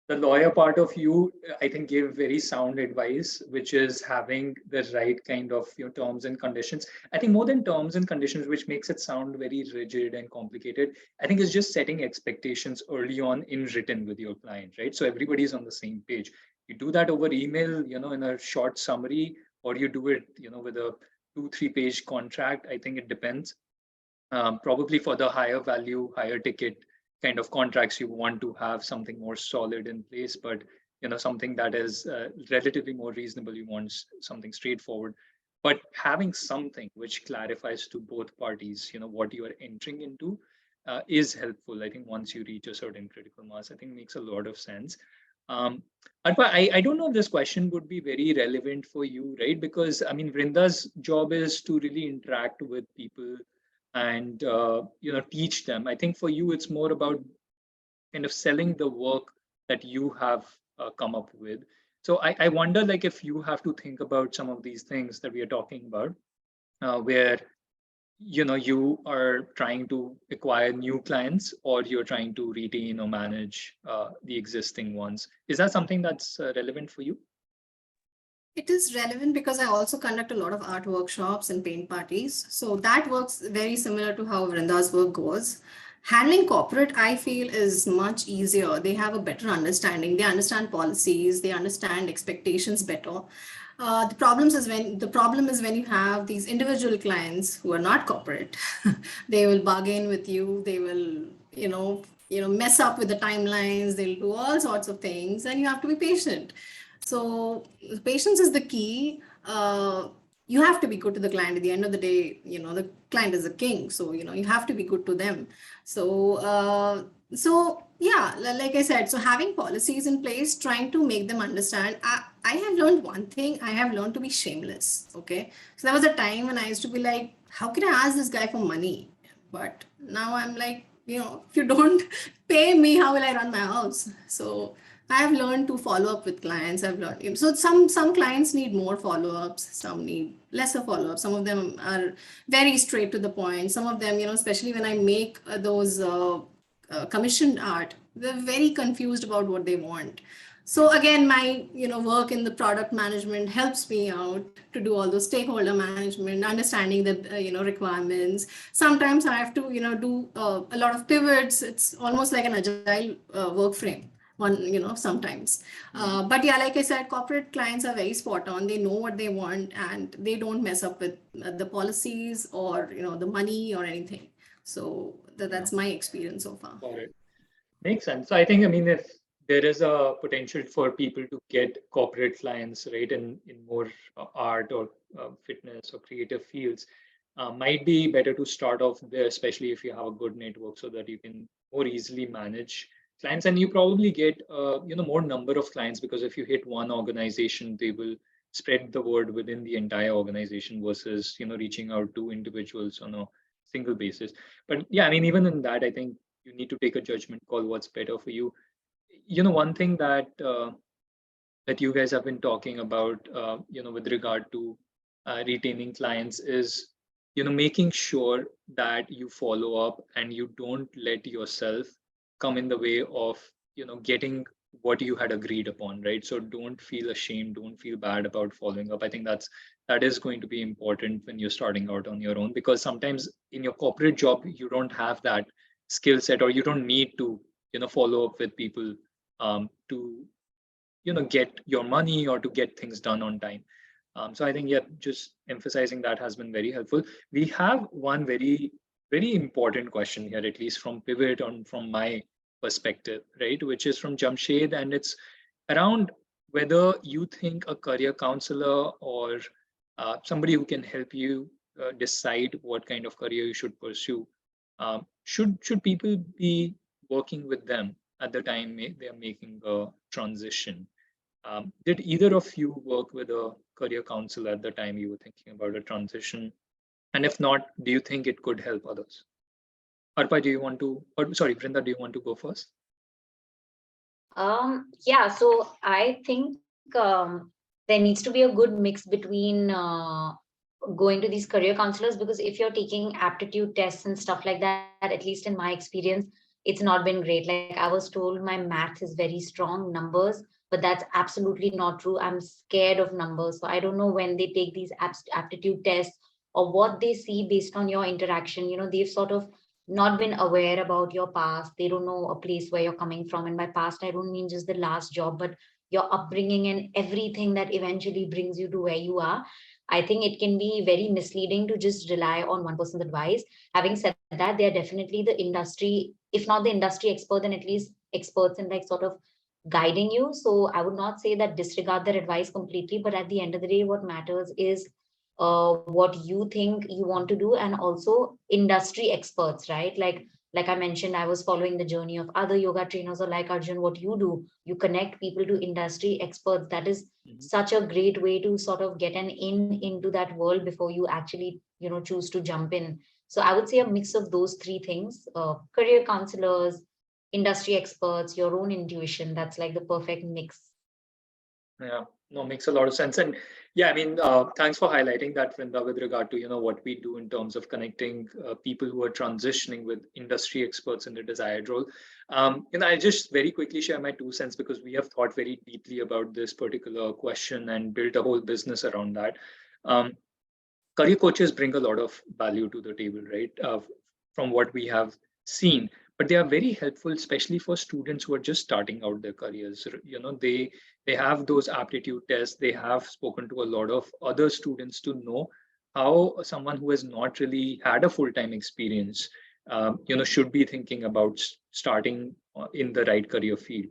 The lawyer part of you, I think, gave very sound advice, which is having the right kind of terms and conditions. I think more than terms and conditions, which makes it sound very rigid and complicated, I think it's just setting expectations early on in written with your client, right? So everybody's on the same page. You do that over email, in a short summary, or you do it, with a 2-3 page contract. I think it depends. Probably for the higher value, higher ticket kind of contracts, you want to have something more solid in place, but something that is relatively more reasonable, you want something straightforward. But having something which clarifies to both parties what you are entering into is helpful. I think once you reach a certain critical mass, I think makes a lot of sense. Arpa, I don't know if this question would be very relevant for you, right? Because I mean, Vrinda's job is to really interact with people and teach them. I think for you it's more about kind of selling the work that you have come up with. So I wonder, like, if you have to think about some of these things that we are talking about, where you are trying to acquire new clients, or you're trying to retain or manage the existing ones. Is that something that's relevant for you? It is relevant because I also conduct a lot of art workshops and paint parties. So that works very similar to how Vrinda's work goes. Handling corporate, I feel, is much easier. They have a better understanding. They understand policies. They understand expectations better. The problem is when you have these individual clients who are not corporate. They will bargain with you. They will, mess up with the timelines. They'll do all sorts of things, and you have to be patient. So patience is the key. You have to be good to the client. At the end of the day, the client is a king. So, you have to be good to them. So yeah, like I said, so having policies in place, trying to make them understand. I have learned one thing. I have learned to be shameless. Okay. So there was a time when I used to be like, how can I ask this guy for money? But now I'm like, if you don't pay me, how will I run my house? So I have learned to follow up with clients. I've learned, so some clients need more follow-ups, some need lesser follow-ups. Some of them are very straight to the point. Some of them, especially when I make those commissioned art, they're very confused about what they want. So again, my work in the product management helps me out to do all those stakeholder management, understanding the requirements. Sometimes I have to do a lot of pivots. It's almost like an agile work frame. sometimes. But yeah, like I said, corporate clients are very spot on. They know what they want and they don't mess up with the policies or, the money or anything. So that's my experience so far. Got it. Makes sense. So I think, I mean, if there is a potential for people to get corporate clients, right, in more art or fitness or creative fields, might be better to start off there, especially if you have a good network, so that you can more easily manage clients, and you probably get more number of clients, because if you hit one organization, they will spread the word within the entire organization versus reaching out to individuals on a single basis. But yeah, I mean, even in that, I think you need to take a judgment call what's better for you. One thing that you guys have been talking about, with regard to retaining clients is, making sure that you follow up and you don't let yourself come in the way of, getting what you had agreed upon, right? So don't feel ashamed, don't feel bad about following up. I think that is going to be important when you're starting out on your own, because sometimes in your corporate job, you don't have that skill set, or you don't need to, follow up with people to get your money or to get things done on time. So I think, yeah, just emphasizing that has been very helpful. We have one very, very important question here, at least from Pivot on from my perspective, right, which is from Jamshed, and it's around whether you think a career counselor or somebody who can help you decide what kind of career you should pursue, should people be working with them at the time they are making a transition? Did either of you work with a career counselor at the time you were thinking about a transition? And if not, do you think it could help others? Arpa, do you want to, or sorry, Vrinda, do you want to go first? Yeah, so I think there needs to be a good mix between going to these career counselors, because if you're taking aptitude tests and stuff like that, at least in my experience, it's not been great. Like I was told my math is very strong, numbers, but that's absolutely not true. I'm scared of numbers. So I don't know when they take these aptitude tests or what they see based on your interaction. They've sort of not been aware about your past. They don't know a place where you're coming from. And by past, I don't mean just the last job, but your upbringing and everything that eventually brings you to where you are. I think it can be very misleading to just rely on one person's advice. Having said that, they're definitely the industry, if not the industry expert, then at least experts in like sort of guiding you. So I would not say that disregard their advice completely, but at the end of the day, what matters is what you think you want to do, and also industry experts, right? Like I mentioned, I was following the journey of other yoga trainers, or like Arjun, what you do, you connect people to industry experts. That is such a great way to sort of get an in into that world before you actually choose to jump in. So I would say a mix of those three things: career counselors, industry experts, your own intuition. That's like the perfect mix. Yeah, no, makes a lot of sense. And yeah, I mean, thanks for highlighting that, Vrinda, with regard to, what we do in terms of connecting people who are transitioning with industry experts in the desired role. I just very quickly share my 2 cents, because we have thought very deeply about this particular question and built a whole business around that. Career coaches bring a lot of value to the table, right? From what we have seen, but they are very helpful, especially for students who are just starting out their careers. They have those aptitude tests. They have spoken to a lot of other students to know how someone who has not really had a full-time experience, should be thinking about starting in the right career field.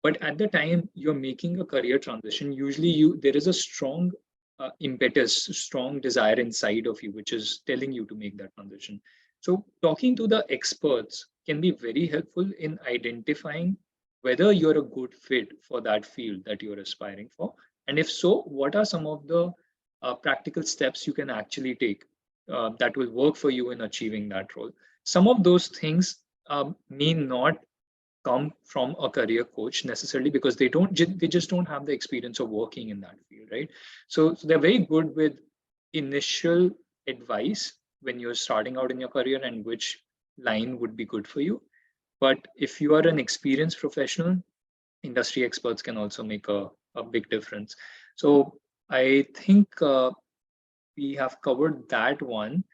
But at the time you're making a career transition, usually there is a strong impetus, strong desire inside of you, which is telling you to make that transition. So talking to the experts can be very helpful in identifying whether you're a good fit for that field that you're aspiring for. And if so, what are some of the practical steps you can actually take that will work for you in achieving that role? Some of those things may not come from a career coach necessarily, because they just don't have the experience of working in that field, right? So they're very good with initial advice when you're starting out in your career and which line would be good for you. But if you are an experienced professional, industry experts can also make a big difference. So I think we have covered that one.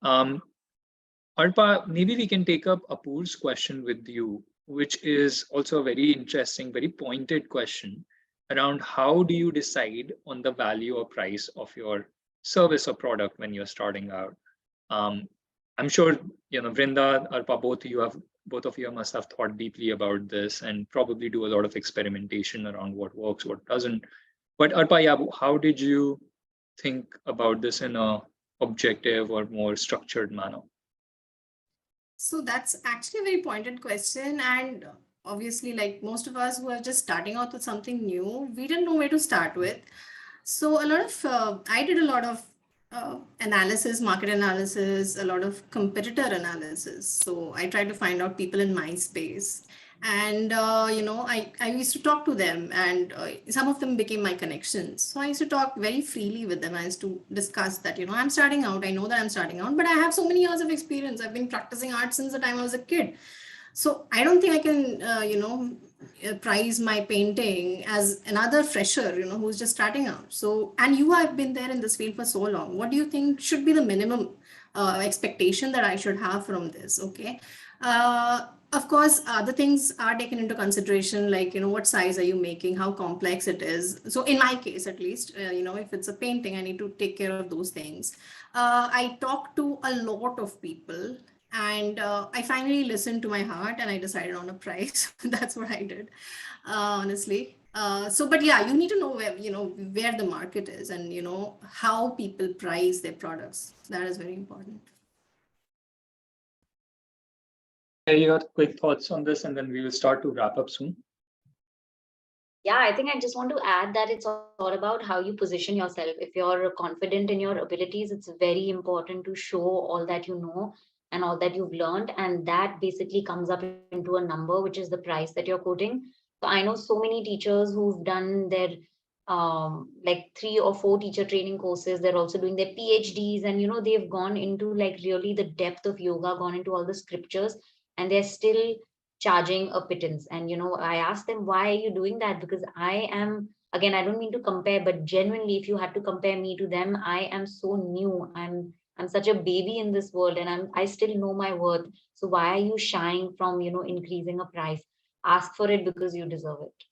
Arpa, maybe we can take up Apur's question with you. which is also a very interesting, very pointed question around how do you decide on the value or price of your service or product when you're starting out. Um, I'm sure Vrinda, Arpa, both of you must have thought deeply about this and probably do a lot of experimentation around what works, what doesn't. But Arpa, yeah, how did you think about this in a objective or more structured manner? So that's actually a very pointed question. And obviously, like most of us who are just starting out with something new, we didn't know where to start with. So I did a lot of analysis, market analysis, a lot of competitor analysis. So I tried to find out people in my space. And, I used to talk to them, and some of them became my connections. So I used to talk very freely with them. I used to discuss that, I'm starting out. I know that I'm starting out, but I have so many years of experience. I've been practicing art since the time I was a kid. So I don't think I can, price my painting as another fresher, who's just starting out. So, and you have been there in this field for so long. What do you think should be the minimum expectation that I should have from this? Okay. Of course, other things are taken into consideration, like, what size are you making, how complex it is. So in my case, at least, if it's a painting, I need to take care of those things. I talk to a lot of people, and I finally listened to my heart and I decided on a price. That's what I did, honestly. But yeah, you need to know where the market is, and how people price their products. That is very important. Share your quick thoughts on this, and then we will start to wrap up soon. Yeah, I think I just want to add that it's all about how you position yourself. If you're confident in your abilities, it's very important to show all that you know and all that you've learned. And that basically comes up into a number, which is the price that you're quoting. So I know so many teachers who've done their like 3 or 4 teacher training courses. They're also doing their PhDs, and they've gone into like really the depth of yoga, gone into all the scriptures, and they're still charging a pittance. And I asked them, why are you doing that? Because I am, again, I don't mean to compare, but genuinely, if you had to compare me to them, I am so new. I'm such a baby in this world, and I still know my worth. So why are you shying from increasing a price? Ask for it because you deserve it.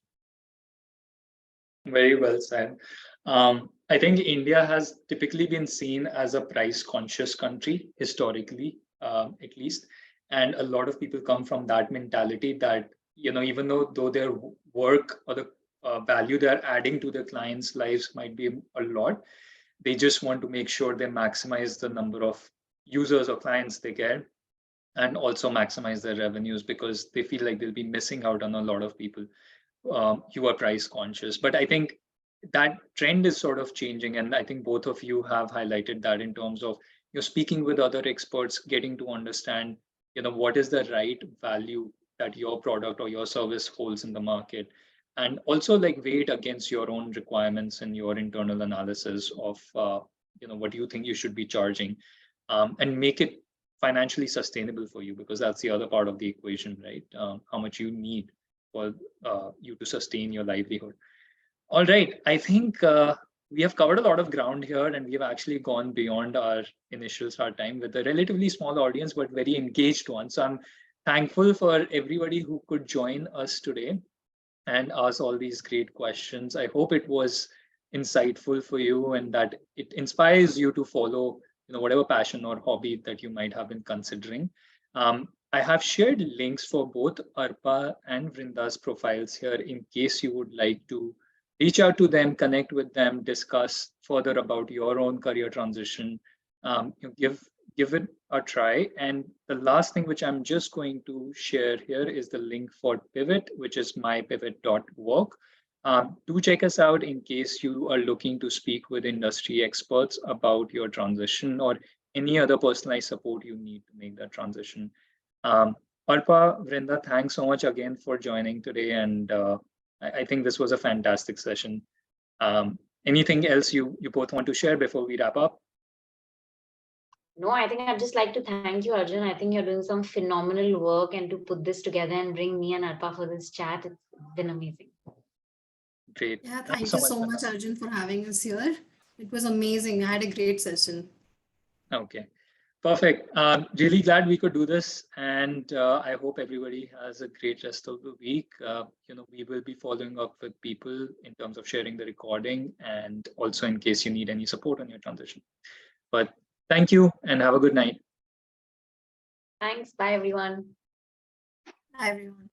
Very well said. I think India has typically been seen as a price conscious country historically, at least. And a lot of people come from that mentality that, even though their work or the value they're adding to their clients' lives might be a lot, they just want to make sure they maximize the number of users or clients they get and also maximize their revenues because they feel like they'll be missing out on a lot of people who are price conscious. But I think that trend is sort of changing. And I think both of you have highlighted that in terms of you're speaking with other experts, getting to understand, what is the right value that your product or your service holds in the market. And also like weigh it against your own requirements and your internal analysis of, what you think you should be charging, and make it financially sustainable for you, because that's the other part of the equation, right? How much you need for you to sustain your livelihood. All right, I think we have covered a lot of ground here, and we have actually gone beyond our initial start time with a relatively small audience, but very engaged one. So I'm thankful for everybody who could join us today and ask all these great questions. I hope it was insightful for you and that it inspires you to follow, whatever passion or hobby that you might have been considering. I have shared links for both Arpa and Vrinda's profiles here in case you would like to reach out to them, connect with them, discuss further about your own career transition. Give it a try. And the last thing which I'm just going to share here is the link for Pivot, which is mypivot.work. Do check us out in case you are looking to speak with industry experts about your transition or any other personalized support you need to make that transition. Arpa, Vrinda, thanks so much again for joining today. And I think this was a fantastic session. Anything else you both want to share before we wrap up? No, I think I'd just like to thank you, Arjun. I think you're doing some phenomenal work, and to put this together and bring me and Arpa for this chat, it's been amazing. Great. Yeah, thank you so much, Arjun, for having us here. It was amazing. I had a great session. Okay. Perfect. Really glad we could do this, and I hope everybody has a great rest of the week. We will be following up with people in terms of sharing the recording, and also in case you need any support on your transition. But thank you, and have a good night. Thanks. Bye, everyone. Hi, everyone.